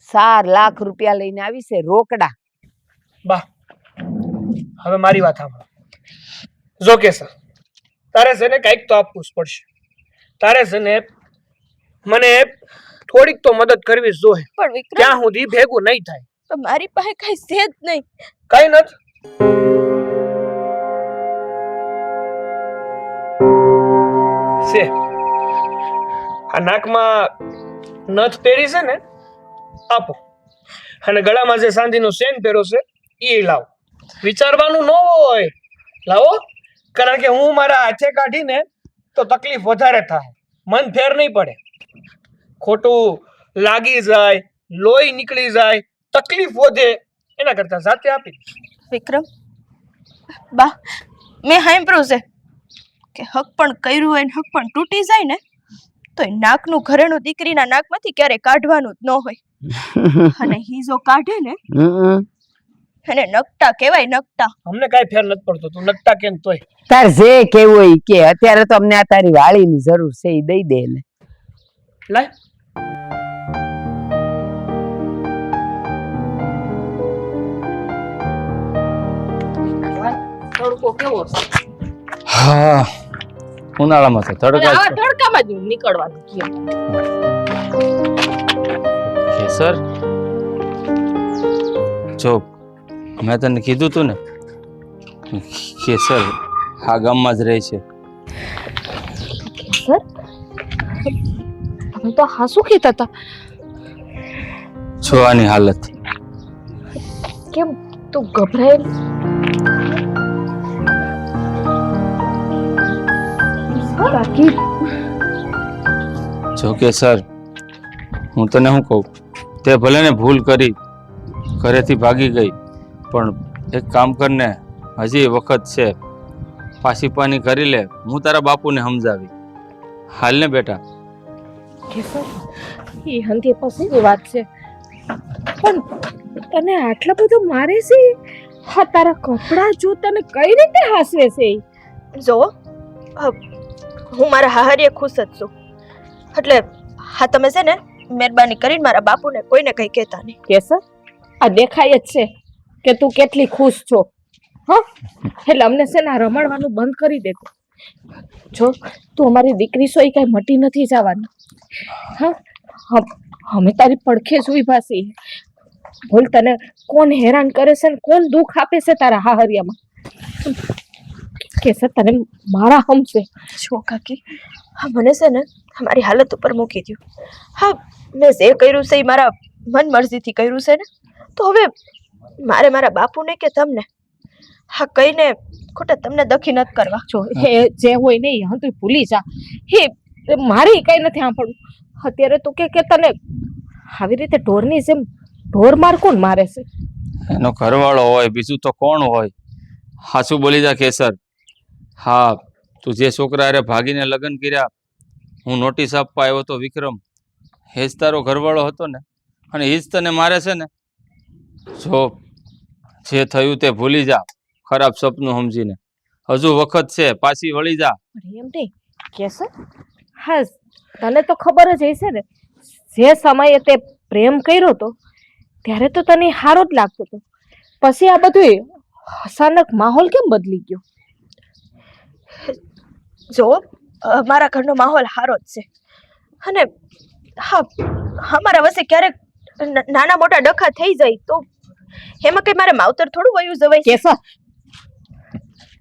4 લાખ રૂપિયા લઈને આવી છે રોકડા. બા, હવે મારી વાત સાંભળો. જો કે સર, તારે છે ને કંઈક તો આપવું જ પડશે. તારે છે ને મને થોડીક તો મદદ કરવી જ જોઈએ. પણ વિક્રમ, ત્યાં સુધી ભેગું નહીં થાય. તો મારી પાસે કઈ છે જ નહીં. કઈ નથી. છે આ નાકમાં નથ પહેરી છે ને, આપો. અને ગળામાં જે ચાંદીનો ચેન પહેરો છે એ લાવો. વિચારવાનું ન હોય, લાવો. કારણ કે હું મારા હાથે કાઢીને તો તકલીફ વધારે થાય, મન ફેર નહીં પડે. ખોટું લાગી જાય, લોહી નીકળી જાય, તકલીફ વધે, એના કરતા જાતે આપી દે. વિક્રમ, બા, મેં સાંભળ્યું છે કે હક પણ કર્યું હોય ને હક પણ તૂટી જાય ને તો એ નાકનું ઘરેણું દીકરીના નાકમાંથી ક્યારેય કાઢવાનું જ ન હોય. અને હી જો કાઢે ને એને નકટા કહેવાય, નકટા. અમને કાંઈ ફેર નથી પડતો, તું નકટા કેમ તોય. તાર જે કેવું હોય ઈ કે. અત્યારે તો અમને આ તારી વાળીની જરૂર છે, એ દઈ દે ને. લાય. તડકો કેવો છે? હા, ઉનાળામાં તો અને તડકા આવા તડકામાં જ નીકળવાનું છે. છે સર. જો મેં તને કીધું તું ને કે સર આ ગામમાં જ રહે છે. સર, તમે તો હાસુ કહેતા હતા. જો આની હાલત. કેમ તું ગભરાયેલ? બાકી જો કે સર, હું તને શું કહું, તે ભલે ને ભૂલ કરી, ઘરેથી ભાગી ગઈ, પણ એક કામ કરને, હજી વખત છે, પાછી પાની કરી લે. હું તારા બાપુને સમજાવી. હાલ ને બેટા. કે સર, એ હંધી પછીની વાત છે. પણ તને આટલા બધું મારે છે? હા, તારા કપડાં જો તને કઈ રીતે હાસવે છે? જો હું મારા હાહરીએ ખુશ જ છું. એટલે હા, તમે છે ને મહેરબાની કરીને મારા બાપુને કોઈને કંઈ કહેતા નહીં. કે સર, આ દેખાય જ છે કે તું કેટલી ખુશ છો. હા, એટલે અમને છે ને આ રમાડવાનું બંધ કરી દે. જો તું અમારી દીકરી છો, એ કઈ મટી નથી જવાની. હા, અમે તારી પડખે જ ઉભા છીએ. બોલ, તને કોણ હેરાન કરે છે ને કોણ દુઃખ આપે છે તારા હાહરિયામાં? કેસર તને મારા હમશે જો કાકી હા મને છે ને મારી હાલત ઉપર મૂકી દો હા મેં જે કર્યું છે એ મારા મન મરજીથી કર્યું છે ને તો હવે મારે મારા બાપુને કે તમને હા કહીને ખોટા તમને દખી નથી કરવા જો એ જે હોય ને એ તું ભૂલી જા હે મારે કઈ નથી સાંભળવું અત્યારે તું કે તને આવી રીતે ઢોરની જેમ ઢોર માર કોણ મારે છે એનો ઘરવાળો હોય બીજું તો કોણ હોય હાચું બોલી જા કેસર હા તું જે છોકરા હારે ભાગીને લગ્ન કર્યા હું નોટિસ આપવા આવ્યો તો વિક્રમ એ જ તારો ઘરવાળો હતો ને અને એ જ તને મારે છે ને જો જે થયું તે ભૂલી જા ખરાબ સપનું સમજીને હજુ વખત છે પાછી વળી જા એમ નહીં કેસર હા તને તો ખબર જ હશે ને જે સમયે તે પ્રેમ કર્યો તો ત્યારે તો તને સારો જ લાગતો હતો પછી આ બધું અચાનક માહોલ કેમ બદલી ગયો જો મારા ઘરનો માહોલ સારો જ છે અને હા અમારા વચ્ચે ક્યારેક નાના મોટા ડખા થઈ જાય તો એમાં કઈ મારે માવતર થોડું વયું જવાય કેસર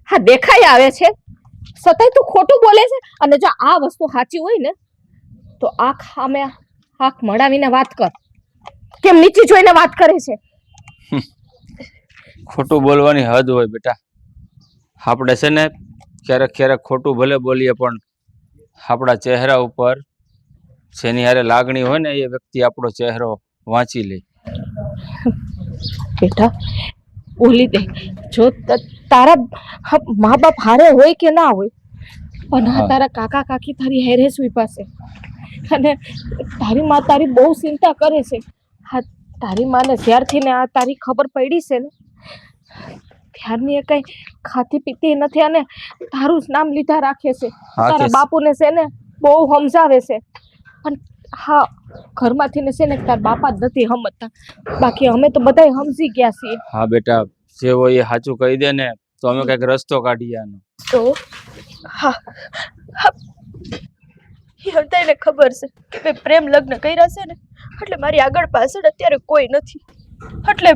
હા દેખાઈ આવે છે છતાંય તું ખોટું બોલે છે અને જો આ વસ્તુ સાચી હોય ને તો આંખ મળાવીને વાત કર કેમ નીચે જોઈને વાત કરે છે ખોટું બોલવાની હદ હોય બેટા આપણે છે ને ક્યારેક ક્યારેક ખોટું ભલે બોલીએ પણ આપણા ચહેરા ઉપર જેની હારે લાગણી હોય ને એ વ્યક્તિ આપણો ચહેરો વાંચી લે બેટા બોલી દે જો તારા મા બાપ હારે હોય કે ના હોય પણ આ તારા કાકા કાકી તારી હેરે સુઈ પાસે અને તારી માં તારી બહુ ચિંતા કરે છે હા તારી માને જ્યારથી ને આ તારી ખબર પડી છે ને ત્યારની એ કઈ ખાતી પીતી નથી અને તારું જ નામ લીધા રાખે છે તારા બાપુને છે ને બહુ સમજાવે છે પણ હા ઘરમાંથી ને છે ને તારા બાપા જ નથી સમજતા બાકી અમે તો બધાય સમજી ગયા છીએ હા બેટા જે હોય એ સાચું કહી દે ને તો અમે કઈક રસ્તો કાઢીએ આનો તો હા એ હૃદયને ખબર છે કે મેં પ્રેમ લગ્ન કર્યા છે ને એટલે મારી આગળ પાછળ અત્યારે કોઈ નથી એટલે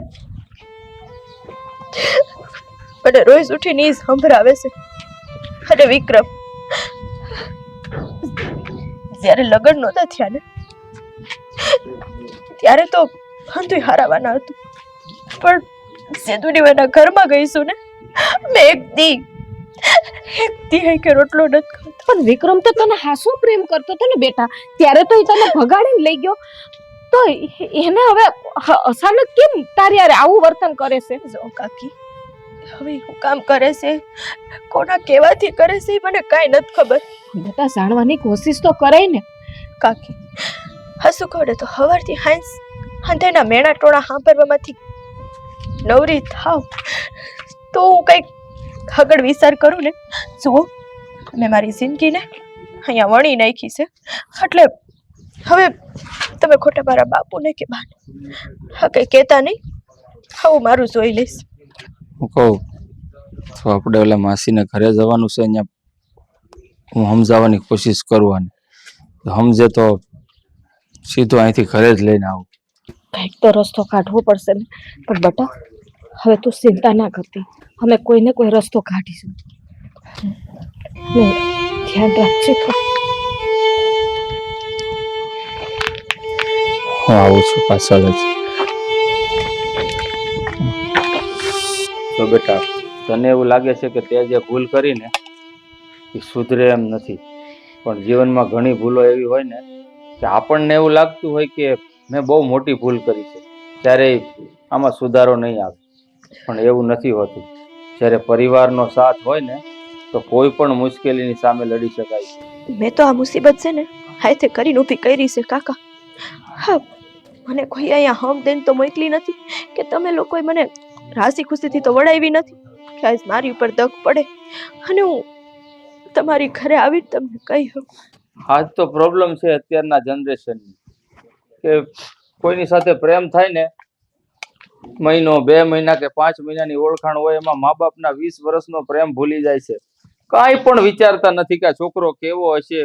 મને રોજ ઉઠીને ઈ સંભળાવે છે અને વિક્રમ જ્યારે લગ્ન નહોતા થયા ને ત્યારે તો હંધુય હારાવાના હતું પણ સેતુની એના ઘરમાં ગઈશું ને મેં એક દી કે રોટલો નથી ખાતો પણ વિક્રમ તો તને હાસો પ્રેમ કરતો હતો ને બેટા ત્યારે તો એ તને ભગાડીને લઈ ગયો તો એને હવે અચાનક કેમ તારી યારે આવું વર્તન કરે છે જો કાકી હવે હું કામ કરે છે કોના કેવાથી કરે છે મને કાંઈ નથી ખબર બેટા જાણવાની કોશિશ તો કરાય ને કાકી હસુ કહે તો હવારથી હાંસ અંધેના મેણા ટોણા સાંભળવામાંથી નવરી થાવ તો હું કંઈક આગળ વિચાર કરું ને જુઓ મેં મારી જિંદગીને અહીંયા વણી નાખી છે એટલે હવે તમે ખોટા મારા બાપુને કે બાને હા કંઈ કહેતા નહીં હું મારું જોઈ લઈશ હું કહું તો આપણે ઓલા માસીને ઘરે જવાનું છે અહીંયા હું સમજાવવાની કોશિશ કરું સમજે તો સીધું અહીંથી ઘરે જ લઈને આવું કંઈક તો રસ્તો કાઢવો પડશે ને પણ બટા હવે તું ચિંતા ના કરતી અમે કોઈને કોઈ રસ્તો કાઢીશું ધ્યાન રાખજે તો હું આવું છું પાછળ જ તો બેટા તને એવું લાગે છે કે તે જે ભૂલ કરીને એ સુધરે એમ નથી પણ જીવનમાં ઘણી ભૂલો એવી હોય ને કે આપણને એવું લાગતું હોય કે મેં બહુ મોટી ભૂલ કરી છે ત્યારે આમાં સુધારો નહીં આવે પણ એવું નથી હોતું જ્યારે પરિવારનો સાથ હોય ને તો કોઈ પણ મુશ્કેલીની સામે લડી શકાય મેં તો આ મુસીબત છે ને હાથે કરીને ઊભી કરી છે કાકા હા મને કોઈ અહીંયા હમ દેન તો મોકલી નથી કે તમે લોકોએ મને રાસી ખુશીથી તો વડાવી નથી કે આજ મારી ઉપર દગ પડે અને હું તમારી ઘરે આવીને તમને કહ્યું આજ તો પ્રોબ્લેમ છે અત્યારના જનરેશનની કે કોઈની સાથે પ્રેમ થાય ને મહિનો 2 મહિના કે 5 મહિનાની ઓળખાણ હોય એમાં મા બાપના 20 વર્ષનો પ્રેમ ભૂલી જાય છે કાંઈ પણ વિચારતા નથી કે આ છોકરો કેવો હશે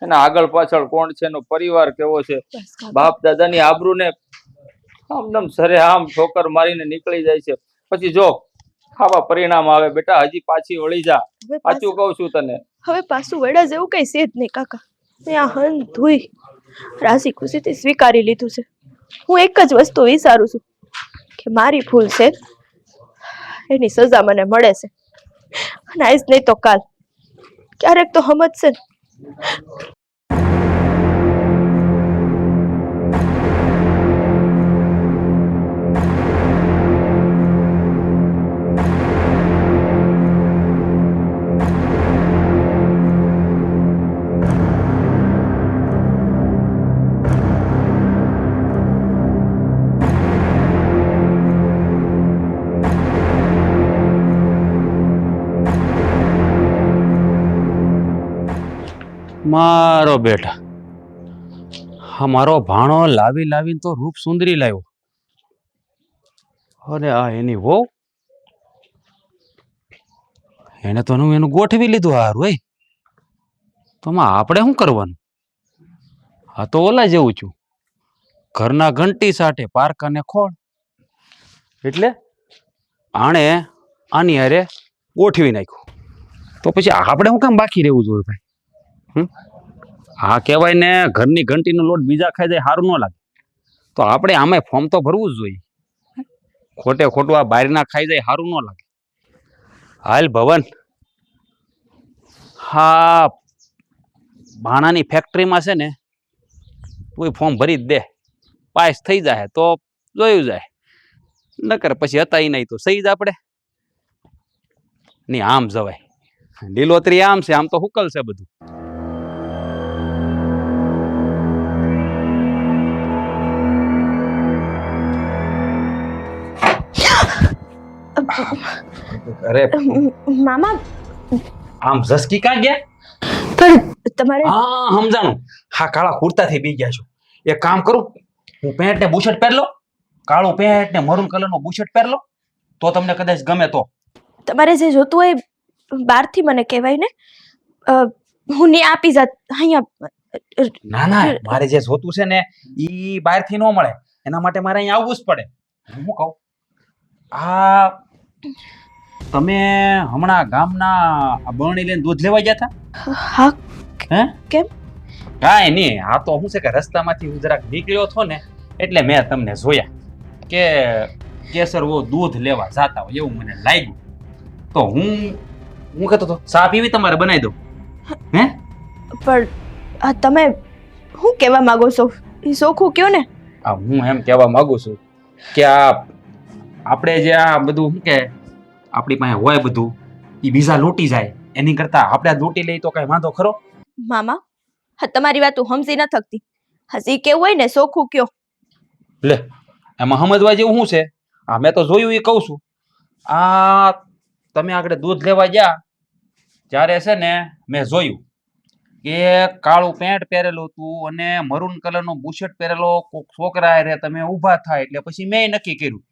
એના આગળ પાછળ કોણ છે એનો પરિવાર કેવો છે બાપ દાદાની આબરૂને આમદમ સરે આમ ઠોકર મારીને નીકળી જાય છે પછી જો ખાવા પરિણામ આવે બેટા. હજી પાછી વળી જા. હવે સાચું કહું છું તને. હવે પાછું વડા જેવું કઈ છે જ નહીં કાકા. મેં આ હન ધુઈ રાશી ખુશીથી સ્વીકારી લીધું છે. હું એક જ વસ્તુ વિચારું છું કે મારી ભૂલ છે, એની સજા મને મળે છે. અને આજ નહીં તો કાલ ક્યારેક તો સમજશે ને. મારો બેટા, હા મારો ભાણો લાવી લાવીને તો રૂપ સુંદરી લાવ્યો. અને આ એની વહુ, એને તો એનું ગોઠવી લીધું હારું. હોય તો આપણે શું કરવાનું? હા તો ઓલા જેવું છું, ઘરના ઘંટી સાટે પારકાને ખોળ. એટલે આણે આની હારે ગોઠવી નાખ્યું. તો પછી આપણે શું કામ બાકી રહેવું જોઈએ ભાઈ? હા કહેવાય ને, ઘરની ઘંટીનો લોટ બીજા ખાઈ જાય સારું ન લાગે. તો આપણે આમે ફોર્મ તો ભરવું જ જોઈએ. ખોટે ખોટું આ બહારના ખાઈ જાય સારું ન લાગે. હાલ ભવન, હા ભાણાની ફેક્ટરીમાં છે ને, કોઈ ફોર્મ ભરી જ દે. પાસ થઈ જાય તો જોયું જાય, નકર પછી હતા નહીં તો સહી જ આપણે નહીં. આમ જવાય, લીલોતરી આમ છે, આમ તો હુકલ છે બધું. અરે મામા આમ ઝસકી ક્યાં ગયા? પણ તમારે હા સમજાણું. હા કાળા કુર્તાથી બી ગયા છો. એક કામ કરું, હું પેન્ટ ને બુશર્ટ પહેર લો, કાળું પેન્ટ ને મરૂન કલરનો બુશર્ટ પહેર લો, તો તમને કદાચ ગમે. તો તમારે જે જોતું હોય બહારથી મને કહેવાય ને, હું ને આપી જાત અહીંયા. ના ના, મારે જે જોતું છે ને ઈ બહારથી ન મળે, એના માટે મારે અહીંયા આવવું જ પડે. હું કહું, આ તમે હમણાં ગામના બરણી લઈને દૂધ લેવા ગયા હતા? હા. હે કેમ? કાંઈ નહીં, આ તો શું છે કે રસ્તામાંથી હું જરાક નીકળ્યો હતો ને, એટલે મેં તમને જોયા કે કેસર વો દૂધ લેવા જાતા હોય એવું મને લાગ્યું. તો હું કહેતો હતો ચા પીવી તમારે બનાવી દઉં. હે પણ આ તમે શું કહેવા માંગો છો? એ સોખું કયો ને. આ હું એમ કહેવા માંગુ છું કે આ આપણે જે આ બધું શું કે આપણી પાસે હોય બધું એ બીજા લૂંટી જાય, એની કરતા આપણે આ લૂંટી લઈ તો કઈ વાંધો ખરો? મામા, હા તમારી વાત હું સમજી ન થકતી. હસી કેવું હોય ને સોખું કયો. લે એમાં સમજવા જેવું શું છે? આ મેં તો જોયું એ કહું છું. આ તમે આગળ દૂધ લેવા ગયા ત્યારે છે ને મેં જોયું કે કાળું પેન્ટ પહેરેલું હતું અને મરૂન કલરનો બુશર્ટ પહેરેલો કોક છોકરા રે તમે ઊભા થાય. એટલે પછી મેં નક્કી કર્યું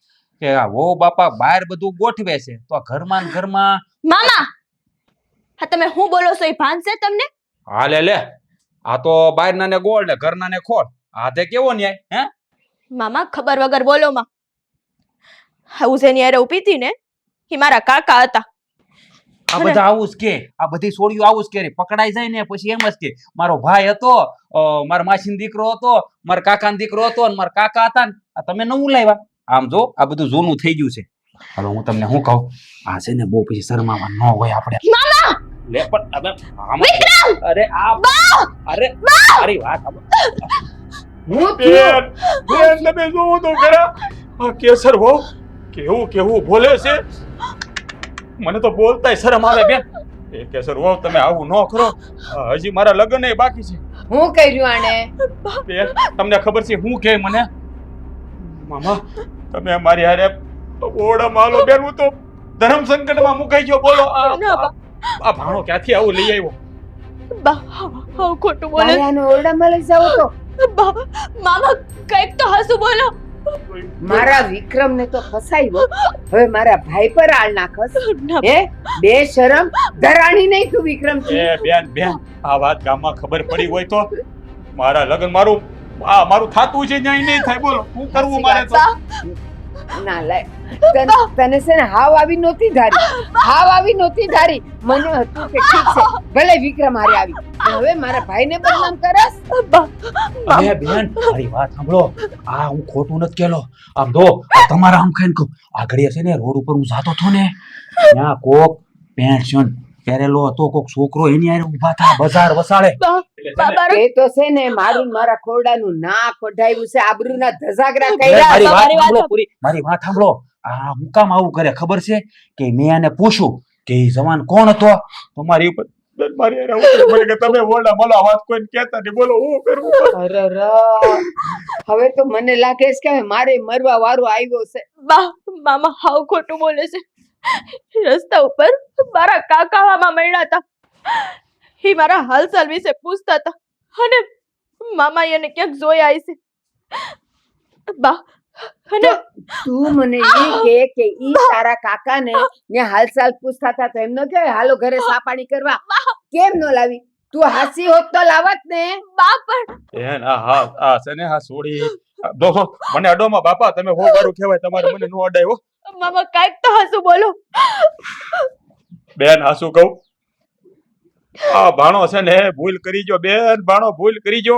કે આ વહુ બાપા બહાર બધું ગોઠવે છે તો આ ઘરમાં ને ઘરમાં. મામા, હા તમે શું બોલો છો એ ભાન છે તમને? હા લે આ તો બહારના ને ગોળ ને ઘરના ને ખોળ. આ તે કેવો ન્યાય? હે મામા, ખબર વગર બોલો માં. હું જેની હારે ઊભી હતી ને એ મારા કાકા હતા. આ બધા આવું જ કે, આ બધી છોડીઓ આવું જ કે, પકડાઈ જાય ને પછી એમ જ કે મારો ભાઈ હતો, મારા માસીનો દીકરો હતો, મારા કાકાનો દીકરો હતો અને મારા કાકા હતા ને આ તમે નવું લાવ્યા. આમ જો આ બધું જૂનું થઈ ગયું છે. હવે હું તમને શું કહું, આ છે ને બહુ પછી શરમામાં ન હોય આપણે. લે પણ હવે અરે આ અરે અરે વાત હું બેન, બેન તમે જોવો તો ખરા આ કેસર વહુ કેવું કેવું બોલે છે. મને તો બોલતાય શરમ આવે બેન. એ કેસર વહુ તમે આવું ન કરો. હજી મારા લગ્ન બાકી છે. હું કર્યું આને? બેન તમને ખબર છે હું કે મને? મામા તમે મારી હારે ઓરડામાં આલો બેન. હું તો ધર્મ સંકટમાં મુકાઈ ગયો. બોલો આ ભાણો ક્યાંથી આવું લઈ આવ્યો? ખોટું બોલે. તારે આને ઓરડામાં લઈ જાવ તો મામા કઈક તો હસું બોલો. મારા વિક્રમને તો ફસાયો, હવે મારા ભાઈ પર આળ નાખસ. હે બે શરમ ધરાણી નહીં તું વિક્રમ એ બેન બેન આ વાત ગામમાં ખબર પડી હોય તો મારા લગ્ન મારું થાતું છે ન્યાય નહીં થાય. બોલો શું કરવું મારે તો? ના લાય તને છે ને હાવ આવી નહોતી ધારી મને હતું કે ઠીક છે ભલે વિક્રમ હારે આવી પણ હવે મારા ભાઈને બદનામ કરસ અરે બેન મારી વાત સાંભળો આ હું ખોટું નથી કેલો આમ જો તમારા આમ ખાઈને કહું આગળ છે ને રોડ ઉપર હું જાતો હતો ને ત્યાં કોક પેન્શન પહેરેલો હતો કોક છોકરો એની હારે ઊભા થા બજાર વસાડે એ તો છે ને મારું ને મારા ખોરડાનું નાક કઢાવ્યું છે આબરૂના ધજાગરા મારી કર્યા વાત સાંભળો પૂરી મારી વાત સાંભળો આ હું કામ આવું કરે ખબર છે કે મેં આને પૂછ્યું કે ઈ જવાન કોણ હતો તમારી ઉપર મારી હારે આવું થયું. મને કે તમે બોલા બોલો આ વાત કોઈને કહેતા નહીં બોલો હું કરું અરર, હવે તો મને લાગે છે કે હવે મારે મરવા વારો આવ્યો છે બા મામા હાવ ખોટું બોલે છે રસ્તા ઉપર મારા કાકા મામા મળ્યા હતા એ મારા હાલચાલ વિશે પૂછતા હતા અને મામા એને ક્યાંક જોયા હશે બા અને તું મને ઈ કે ઈ તારા કાકાને ને હાલચાલ પૂછતા હતા તો એમ ન કહેવાય હાલો ઘરે સા પાણી કરવા કેમ ન લાવી તું હાસી હોત તો લાવત ને બા પણ બેન આ છે ને આ સોડી દોખો મને અડોમાં બાપા તમે હો વારું કહેવાય તમારે મને નો અડાય હો મામા કાંઈક તો હસું બોલો બેન આ શું કહું આ ભાણો છે ને ભૂલ કરી જો બેન ભાણો ભૂલ કરી જો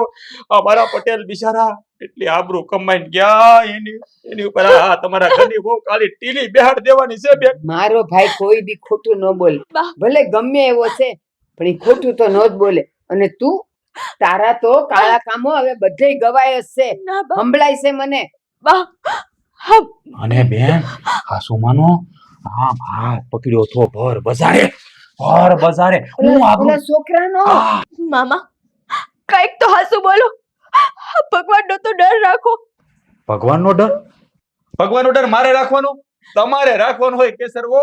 આ મારા પટેલ બિચારા એટલી આબરૂ કમાઈને ગયા એની ઉપર આ તમારા ઘરની બહુ કાલી ટીલી બેહાડ દેવાની છે બેન મારો ભાઈ કોઈ દી ખોટું ન બોલે ભલે ગમે એવો છે પણ એ ખોટું તો ન જ બોલે અને તું તારા તો કાળા કામો હવે બધે ગવાય જ છે ના બા સંભળાય છે મને બા હા અને બેન આ શું માનો આમ હાથ પકડ્યો તો ભર બજારે હું આબરૂ ઓલા છોકરાનો મામા કાંઈક તો હસું બોલો ભગવાનનો તો ડર રાખો ભગવાનનો ડર ભગવાનનો ડર મારે રાખવાનો તમારે રાખવાનો હોય કેસર વો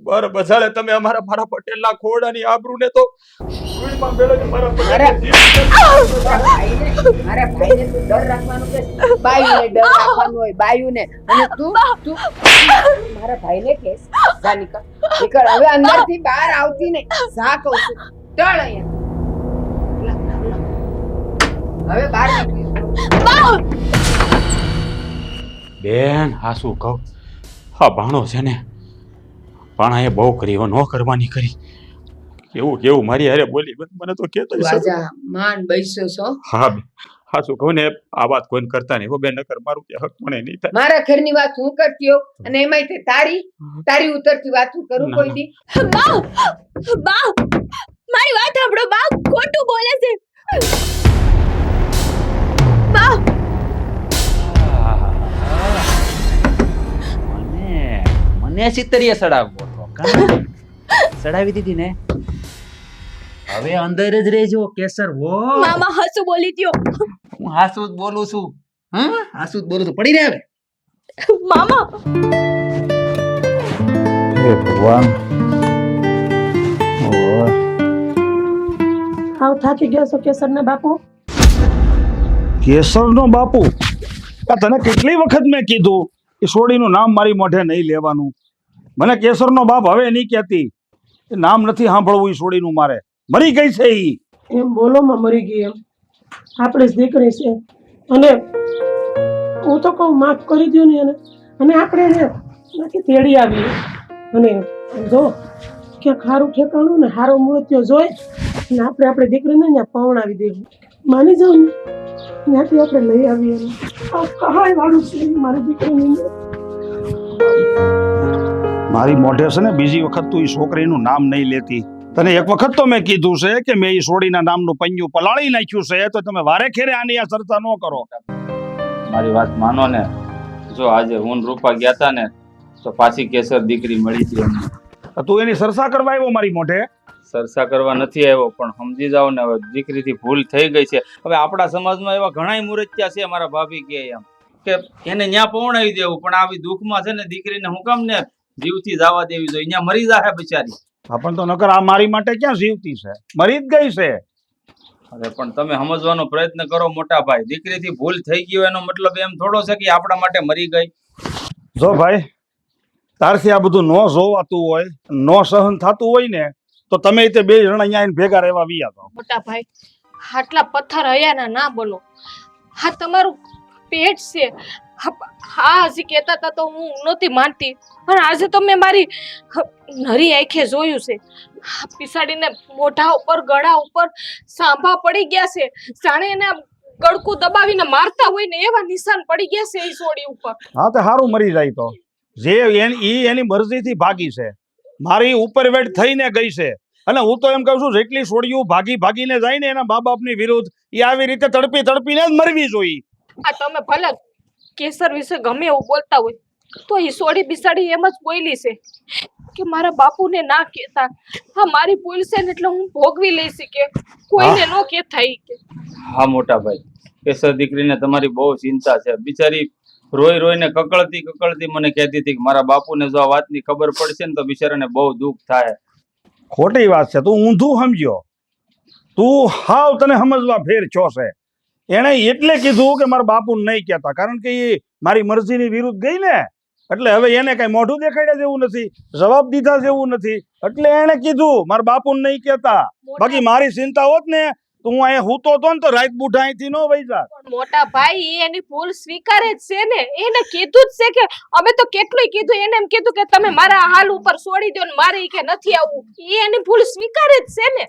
બર બજાડે તમે મારા પટેલના ખોડાની આબરૂને તો સુઈમાં મેળવી મારા મારા ભાઈને તું ડર રાખવાનો કે બાયુને ડર રાખવાનો હોય બાયુને અને તું મારા ભાઈને કેસ જા નીકળ હવે અંદરથી બહાર આવતી નહીં જા કહું છું ટળ અહીંયા હવે બહાર નીકળી બેન આ શું કહું હા ભાણો છે ને ભાણા એ બહુ કરી હવે નો કરવાની કરી કેવું મારી હારે બોલી મને તો કેતો વાજા માન બેસ્યો છો હા હા શું કહું ને આ વાત કોઈને કરતા નહીં હો બેન નકર મારું કે હક મને નહીં થાય મારા ઘરની વાત હું કરતી હોઉં અને એમાંય તે તારી ઉતરતી વાત હું કરું કોઈ દી બા બા મારી વાત સાંભળો બા ખોટું બોલે છે બા મને સિત્તરીએ સડાવવો સડાવી દીધી ને હવે અંદર જ રહેજો કેસર વો મામા હસું બોલી દ્યો હું હાસુ જ બોલું છું હાસુ જ બોલું છું પડી રહે હવે મામા હે ભગવાન હાવ થાકી ગયો છો કેસરના બાપુ કેસરનો બાપુ તને કેટલી વખત મેં કીધું કે સોડીનું નામ મારી મોઢે નહીં લેવાનું મને કેસરનો બાપ હવે નહીં કહેતી એ નામ નથી સાંભળવું એ સોડીનું મારે મરી ગઈ છે ઈ એમ બોલોમાં મરી ગઈ એમ આપણે જ દીકરી છે અને હું તો કહું માફ કરી દો ને એને અને આપણે એને નાખી તેડી આવીએ અને જો ક્યાંક સારું ઠેકાણું ને સારો મૃત્યુ જોઈ અને આપણે દીકરીને ત્યાં પવણાવી દેવું માની જાવ ને ત્યાંથી આપણે લઈ આવીએ એને આ કહાય વાળું છે મારી દીકરીની મારી મોઢે છે ને બીજી વખત તું એ છોકરીનું નામ નહીં લેતી તને એક વખત તો મેં કીધું છે કે મેં એ સોડીના નામનું પૈયું પલાળી નાખ્યું છે તો તમે વારે ખેરે આની આ ચર્ચા ન કરો મારી વાત માનો ને જો આજે હું ને રૂપા ગયા તા ને તો પાછી કેસર દીકરી મળી હતી અમને તું એની સરસા કરવા આવ્યો મારી મોઢે સરસા કરવા નથી આવ્યો પણ સમજી જાઓ ને હવે દીકરીથી ભૂલ થઈ ગઈ છે હવે આપણા સમાજમાં એવા ઘણાય મૂર્ત્યા છે મારા ભાભી કે એમ કે એને ન્યા પહોંચાવી દેવું પણ આવી દુઃખમાં છે ને દીકરીને હું કામ ને જીવથી જવા દેવી જોઈએ અહીંયા મરી જાય બિચારી પણ તો નકર આ મારી માટે ક્યાં જીવતી છે મરી જ ગઈ છે અરે પણ તમે સમજવાનો પ્રયત્ન કરો મોટા ભાઈ દીકરીથી ભૂલ થઈ ગયો એનો મતલબ એમ થોડો છે કે આપણા માટે મરી ગઈ જો ભાઈ તારથી આ બધું ન જોવાતું હોય ન સહન થતું હોય ને તો તમે તે બે જણા અહીંયા આવીને ભેગા રહેવા વિયા તો મોટા ભાઈ આટલા પથ્થર હૈયાના ના બોલો હા તમારું પેટ છે હા હજી કહેતા હતા તો હું નહોતી માનતી, પણ આજે તો મેં મારી નરી આંખે જોયું છે. પીસાડીને મોઢા ઉપર ગળા ઉપર સાંભા પડી ગયા છે, જાણે એને ગળકું દબાવીને મારતા હોય ને એવા નિશાન પડી ગયા છે એ સોડી ઉપર. હા તો હારું મરી જાય તો જે એની મરજીથી ભાગી છે, મારી ઉપર વેટ થઈને ગઈ છે. અને હું તો એમ કહું છું જેટલી છોડીઓ ભાગીને જાય ને એના મા બાપની વિરુદ્ધ, એ આવી રીતે તડપીને જ મરવી જોઈએ. આ તમે ભલે કેસર વિશે ગમે એવું બોલતા હોય તો એ સોડી બિસાડી એમ જ બોલી છે કે મારા બાપુને ના કહેતા, હા મારી ભૂલ છે ને એટલે હું ભોગવી લઈશ કે કોઈને ન કહેતા ઈ કે. હા મોટા ભાઈ, કેસર દીકરીને તમારી બહુ ચિંતા છે. બિચારી રોઈને કકળતી મને કહેતી હતી કે મારા બાપુને જો આ વાતની ખબર પડશે ને તો બિચારાને બહુ દુઃખ થાય. ખોટી વાત છે, તું ઊંધું સમજ્યો. તું હાવ તને સમજવા ફેર છો છે. એણે એટલે કીધું કે મારા બાપુને નહીં કહેતા, કારણ કે એ મારી મરજીની વિરુદ્ધ ગઈ ને, એટલે હવે એને કઈ મોઢું દેખાડ્યા જેવું નથી, જવાબ દીધા જેવું નથી, એટલે એણે કીધું મારા બાપુને નહીં કહેતા. બાકી મારી ચિંતા હોત ને તો હું અહીંયા હૂતો હતો ને તો રાત બુઢા અહીંથી ન વહી જાત. મોટા ભાઈ એની ભૂલ સ્વીકારે જ છે ને, એને કીધું જ છે કે અમે તો કેટલુંય કીધું, એને એમ કીધું કે તમે મારા હાલ ઉપર છોડી દો ને મારે કે નથી આવવું. એ એની ભૂલ સ્વીકારે જ છે ને.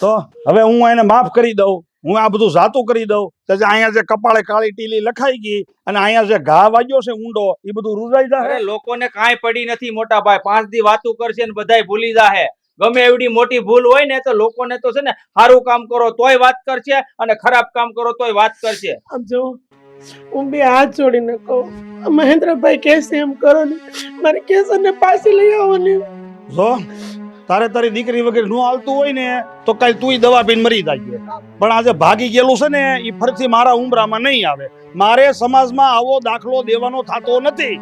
તો હવે હું એને માફ કરી દઉં, હું આ બધું જાતું કરી દઉં તો અહીંયા જે કપાળે કાળી ટીલી લખાઈ ગઈ અને અહીંયા જે ઘા વાગ્યો છે ઊંડો, એ બધું રૂજાઈ જાય. લોકોને કાંઈ પડી નથી મોટા ભાઈ, 5 દી વાતું કરશે ને બધાય ભૂલી જાહે. ગમે એવડી મોટી ભૂલ હોય ને તો લોકોને તો છે ને સારું કામ કરો તોય વાત કરશે અને ખરાબ કામ કરો તોય વાત કરશે. આમ જો હું બે હાથ જોડીને કહું, મહેન્દ્રભાઈ કહેશે એમ કરો ને, મારે કેસરને પાછી લઈ આવો ને. જો તારે તારી દીકરી વગર નું હાલતું હોય ને તો કાલ તુંય દવા પીને મરી જાય, પણ આજે ભાગી ગયેલું છે ને એ ફરીથી મારા ઉંબરામાં નહીં આવે. મારે સમાજમાં આવો દાખલો દેવાનો થતો નથી.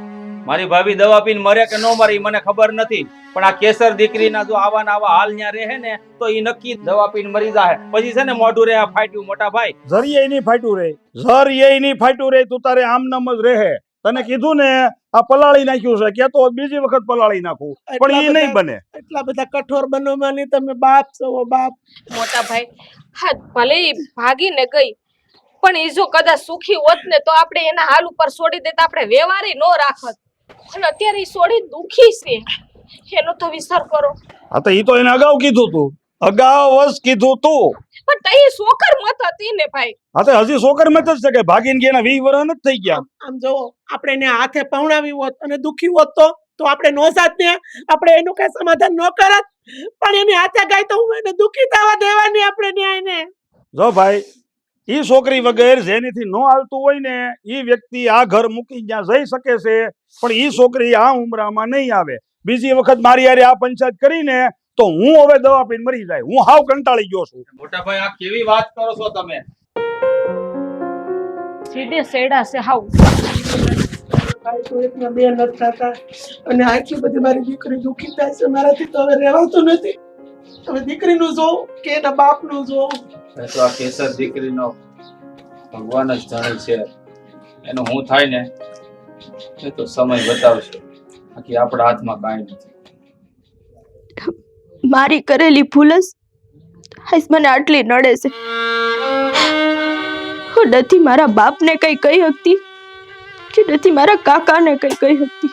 મારી ભાભી દવા પીને મરે કે ન મરે મને ખબર નથી, પણ આ કેસર દીકરીના જો આવા હાલ ન્યા રહે ને તો એ નક્કી દવા પીને મરી જાય. પછી છે ને મોઢું રે ફાટ્યું મોટા ભાઈ, જરીએ નહીં ફાટ્યું રે, જરીએ નહીં ફાટ્યું રે. તું તારે આમ નામ જ રહે. તને કીધું ને આ પલાળી નાખ્યું છે, કે તો બીજી વખત પલાળી નાખું, પણ એ નહીં બને. એટલા બધા કઠોર બનવામાં તમે બાપ છો બાપ. મોટા ભાઈ હા ભલે ભાગીને ગઈ, પણ એ જો કદાચ સુખી હોત ને તો આપણે એના હાલ ઉપર છોડી દેતા, આપણે વ્યવહારે ન રાખત. અને અત્યારે એ છોડી દુખી છે, એનો તો વિચાર કરો. હા તો એ તો એને અગાઉ કીધું તું, અગાઉ જ કીધું તું. પણ તઈ સોકર મત હતી ને ભાઈ. હા તો હજી સોકર મત જ છે કે ભાગીને ગયા 20 વર્ષ નથી થઈ ગયા. આમ જો આપણે એને હાથે પવણાવી હોત અને દુખી હોત તો આપણે નો જાત ને, આપણે એનું કઈ સમાધાન ન કરત. પણ એની હાથે ગાય તો હું એને દુખી થવા દેવાની આપણે ન્યાય ને. જો ભાઈ, ઈ છોકરી વગર જેનીથી ન હાલતું હોય ને ઈ વ્યક્તિ આ ઘર મૂકી જ્યાં જઈ શકે છે, પણ ઈ છોકરી આ ઉંમરામાં નહીં આવે. બીજી વખત મારી હારે આ પંચાયત કરીને તો હું હવે દવા પીને મરી જાય. હું હાવ કંટાળી ગયો છું. મોટા ભાઈ આ કેવી વાત કરો છો તમે? સીધે સેડા છે હાવ. ભાઈ તો એકના બે નથી થતા અને આટલી બધી મારી દીકરી દુખી થાય છે મારાથી તો હવે રહેવાતું નથી. હવે દીકરીનું જોઉં કે એના બાપનું જોઉં. તો આ કેસર દીકરીનો ભગવાન જ જાણે છે, એનું હું થાય ને એ તો સમય બતાવશે. બાકી આપણા હાથમાં કાંઈ નથી. મારી કરેલી ભૂલ જ આજ મને આટલી નડે છે. હું નથી મારા બાપને કઈ કહી શકતી કે નથી મારા કાકાને કઈ કહી શકતી.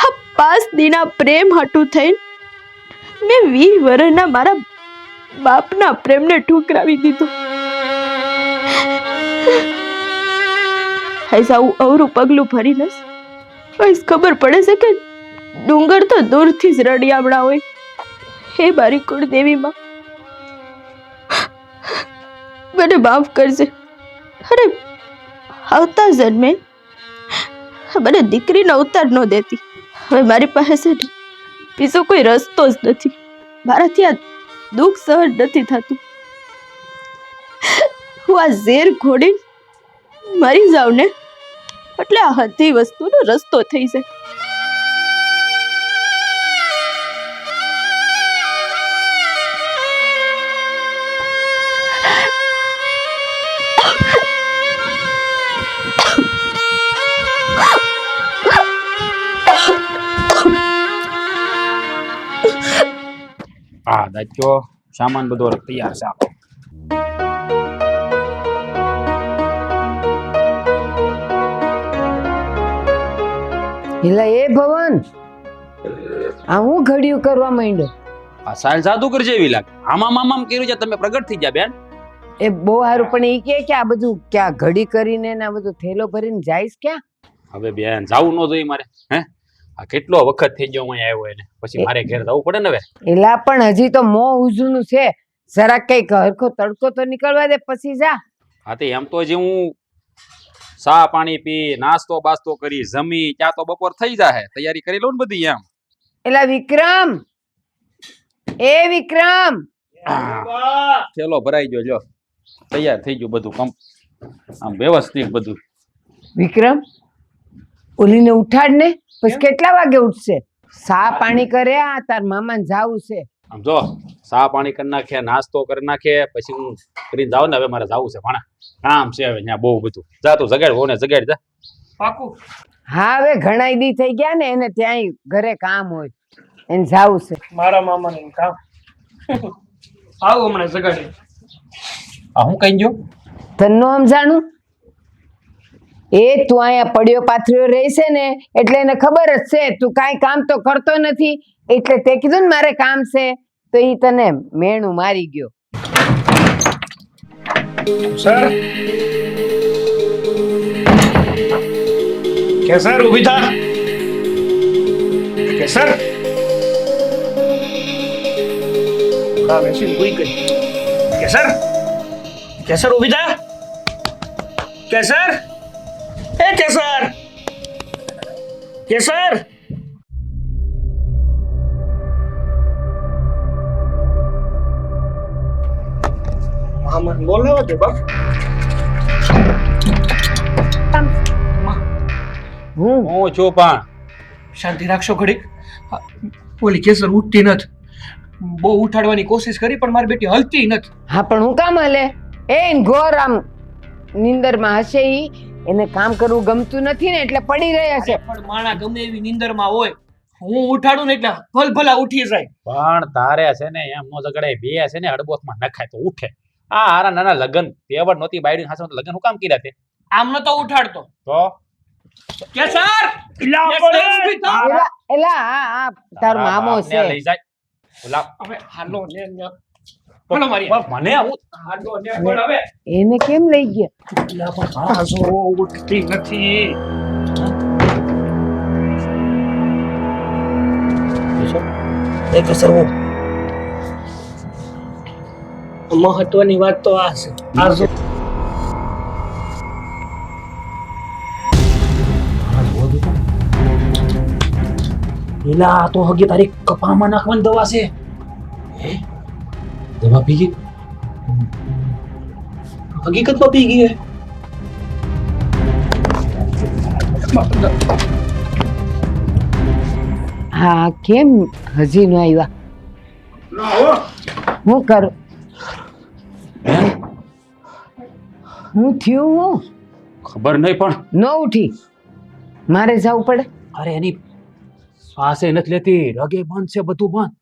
આ 5 દીના પ્રેમ હાટું થઈને મેં 20 વર્ષના મારા બાપના પ્રેમને ઠુકરાવી દીધો. આજ આવું અવરું પગલું ભરીને આજ ખબર પડે છે કે ડુંગર તો દૂરથી જ રડિયામણા હોય. હે મારી કુળદેવીમાં મને માફ કરજે. અરે આવતા જન્મે મને દીકરીનો અવતાર ન દેતી. હવે મારી પાસે બીજો કોઈ રસ્તો જ નથી. મારાથી આ દુઃખ સહન નથી થતું. હું આ ઝેર ઘોડી મરી જાઉં ને એટલે આ બધી વસ્તુનો રસ્તો થઈ જાય. હા દાચ્યો સામાન બધો તૈયાર છે આપણો. એટલે એ ભવન આ હું ઘડિયું કરવા માંડ્યો. આ સાલ જાદુગર જેવી લાગે. આમામ આમામ કર્યું છે તમે પ્રગટ થઈ ગયા બેન. એ બહુ સારું પણ એ કે આ બધું ક્યાં ઘડી કરીને ને આ બધું થેલો ભરીને જાઈશ ક્યાં? હવે બેન જાવું ન જોઈએ મારે. હે આ કેટલો વખત થઈ ગયો હું અહીંયા આવ્યો એને પછી મારે ઘેર જવું પડે ને હવે. એલા પણ હજી તો મોં ઉજળું છે, જરાક કઈક હરખો તડકો તો નીકળવા દે પછી જા. હા તે એમ તો હજી હું ચા પાણી પી નાસ્તો બાસ્તો કરી જમી ત્યાં તો બપોર થઈ જાય તૈયારી કરી લઉં ને બધી એમ. એલા વિક્રમ, એ વિક્રમ, ચલો ભરાઈ ગયો જો તૈયાર થઈ ગયું બધું આમ વ્યવસ્થિત બધું. વિક્રમ ઓલીને ઉઠાડ ને પછી કેટલા વાગે ઉઠશે? સા પાણી કરે આ તાર મામાને જાવું છે. આમ જો ચા પાણી કરી નાખે નાસ્તો કરી નાખે પછી હું કરીને જાઉં ને હવે મારે જાવું છે ભાણા કામ છે હવે ત્યાં બહુ બધું. જા તું જગાડ હો ને જગાડ જા. પાકું. હા હવે ઘણા દી થઈ ગયા ને એને ત્યાંય ઘરે કામ હોય એને જાવું છે. મારા મામાને કામ. આવું હમણાં જગાડી. આ હું કઈ ગયો તને નો સમજાણું? એ તું અહીંયા પડ્યો પાથર્યો રહેશે ને એટલે એને ખબર જ છે તું કાંઈ કામ તો કરતો નથી એટલે તે કીધું ને મારે કામ છે તો ઈ તને મેણું મારી ગયો. સર કેસર ઊભી થા. કેસર હા બેસી કોઈ કરી. કેસર કેસર ઊભી થા. કેસર એ કેસર કેસર મામા બોલાવો તે બાપ. હું હું છું પણ શાંતિ રાખશો ઘડીક. ઓલી કેસર ઉઠતી નથી. બહુ ઉઠાડવાની કોશિશ કરી પણ મારી બેટી હલતી નથી. હા પણ હું કામ હલે એ ઘોર આમ નીંદરમાં હશે ઈ એને કામ કરવું ગમતું નથી ને એટલે પડી રહ્યા છે. પણ માણા ગમે એવી નીંદરમાં હોય હું ઉઠાડું ને એટલે ભલભલા ઉઠી જાય. પણ તારે છે ને એમ નો ઝઘડાય બે છે ને અડબોથમાં નખાય તો ઉઠે. આ હારા નાના લગન તેવડ નહોતી બાયડી હાસમાં તો લગન હું કામ કર્યા તે આમ નતો ઉઠાડતો. તો કેસર એલા આ તારો મામો બાપને છે. લઈ જાય ઓલા હવે હાલો ને હાલો મારી મને હું હાલો ને પણ હવે એને કેમ લઈ ગયા? લા પણ આ જો ઉઠતી નથી. એ કેસર વો મહત્વની વાત તો આ છે. આ જો એલા તો હગે તારી કપામાં નાખવાની દવા છે. હે દવા પી ગઈ હકીકતમાં પી ગઈ. હા કેમ હજી નો આવ્યા? હું કરું? હું થયું હું ખબર નહીં પણ ન ઉઠી મારે જવું પડે. અરે એની શ્વાસે નથી લેતી રગે બંધ છે બધું બંધ.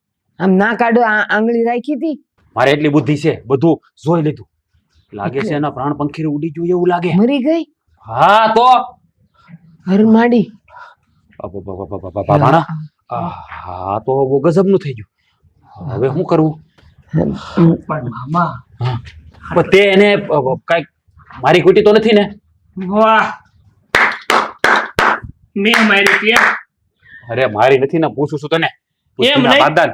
આમ ના કાઢો આંગળી રાખી હતી. મારે એટલી બુદ્ધિ છે બધું જોઈ લીધું લાગે છે એના પ્રાણ પંખી ઉડી ગયું એવું લાગે. મરી ગઈ? હા તો હરમાડી ભાણા હા તો બહુ ગજબનું થઈ ગયું. હવે શું કરવું? પણ મામા પણ તે એને કઈક મારી કુટી તો નથી ને? વાહ મેં મારી ત્યાં. અરે મારી નથી ને પૂછું છું તને. એમ નહીં. બાદાન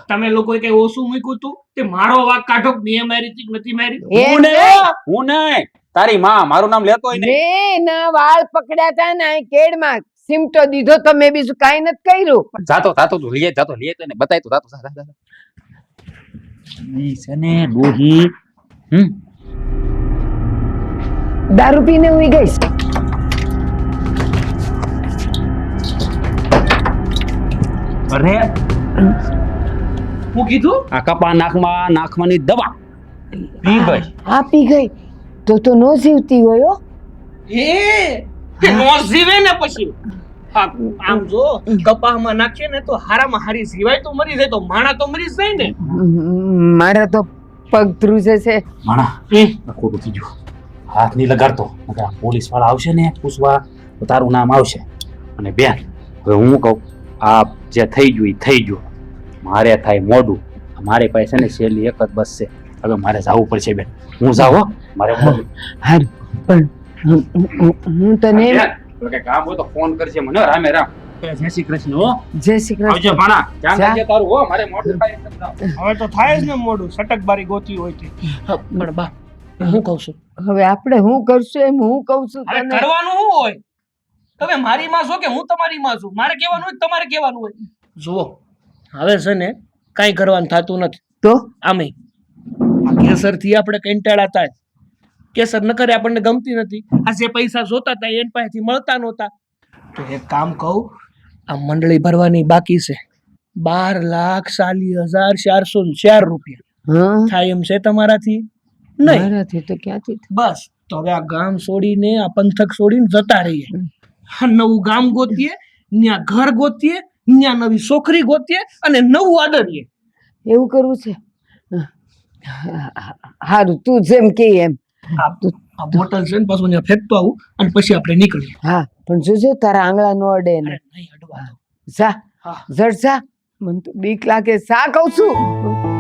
તમે લોકોએ કઈ ઓછું મૂક્યું તું તે મારો વાક કાઢો. મેં મારી હતી કે નથી મારી? એમ હું નહીં. નહીં હું નહીં તારી માં મારું નામ લેતોય નહીં. મેં ના વાળ પકડ્યા હતા ને અહીં કેડમાં સિમટો દીધો તો મેં બીજું કાંઈ નથી કર્યું. જાતો તું લીએ તો એને બતાય તો જાતો ઈ છે ને ડોહી દારૂ પીને હુઈ ગઈશ. અરે હું કીધું આ કપા નાખવાની દવા પી ગઈ. હા પી ગઈ તો નો જીવતી હોય હો. હે નો જીવે ને પછી આમ જો કપામાં નાખીએ ને તો હારામાં હારી જીવાય તો મરી જાય તો માણા તો મરી જાય ને. મારા તો પગ ધ્રુજે છે. માણા ખોટું થઈ ગયું હાથ નહીં લગાડતો પોલીસ વાળા આવશે ને પૂછવા તો તારું નામ આવશે. અને બેન હવે હું કહું આ જે થઈ ગયું એ થઈ ગયું, મારે થાય મોડું, મારે પાસે છે ને છેલ્લી એક જ બસ છે, હવે મારે જવું પડશે બેન, હું જાઉં હો, મારે મોડું. હારું પણ હું તને એમ- બેન, તો કે કામ હોય તો ફોન કરજે મને, રામે રામ. જય શ્રી કૃષ્ણ હો. જય શ્રી કૃષ્ણ. આવજે ભાણા, ધ્યાન જા. રાખજે તારું હો, મારે મોડું થાય એટલે જાઉં. હવે તો થાય જ ને મોડું, સટકબારી ગોતી હોય તે. પણ બા હું કહું છું, હવે આપણે હું કરશું એમ હું કહું છું અરે તને. કરવાનું શું હોય? તમે મારી માં છો કે હું તમારી માં છું? મારે કહેવાનું હોય કે તમારે કહેવાનું હોય? જુઓ, હવે છે ને કાંઈ કરવાનું થતું નથી. તો આમે કેસર થી આપણે કંટાળાતા જ. કેસર ન કરે આપણને ગમતી નથી. આ જે પૈસા જોતા હતા એની પાસેથી મળતા નહોતા. તો એક કામ કહું, આ મંડળી ભરવાની બાકી છે, 12,40,404 રૂપિયા હા થાય એમ છે તમારાથી? નહીં. મારાથી તો ક્યાંથી થાય? બસ તો હવે આ ગામ છોડીને આ પંથક છોડીને જતા રહીએ. નવું ગામ ગોતીએ, ત્યાં ઘર ગોતીએ, ત્યાં નવી છોકરી ગોતીએ અને નવું આદરીએ. એવું કરવું છે? હારું તું જેમ કે એમ. આ બોટલ છે ને પાછું ત્યાં ફેંકતો આવું અને પછી આપણે નીકળીએ. હા પણ જોજે તારા આંગળા નો અડે ને. અરે નહીં અડવા દો. જા હા. જડ જા, મને તો બીક લાગે, સા કહું છું.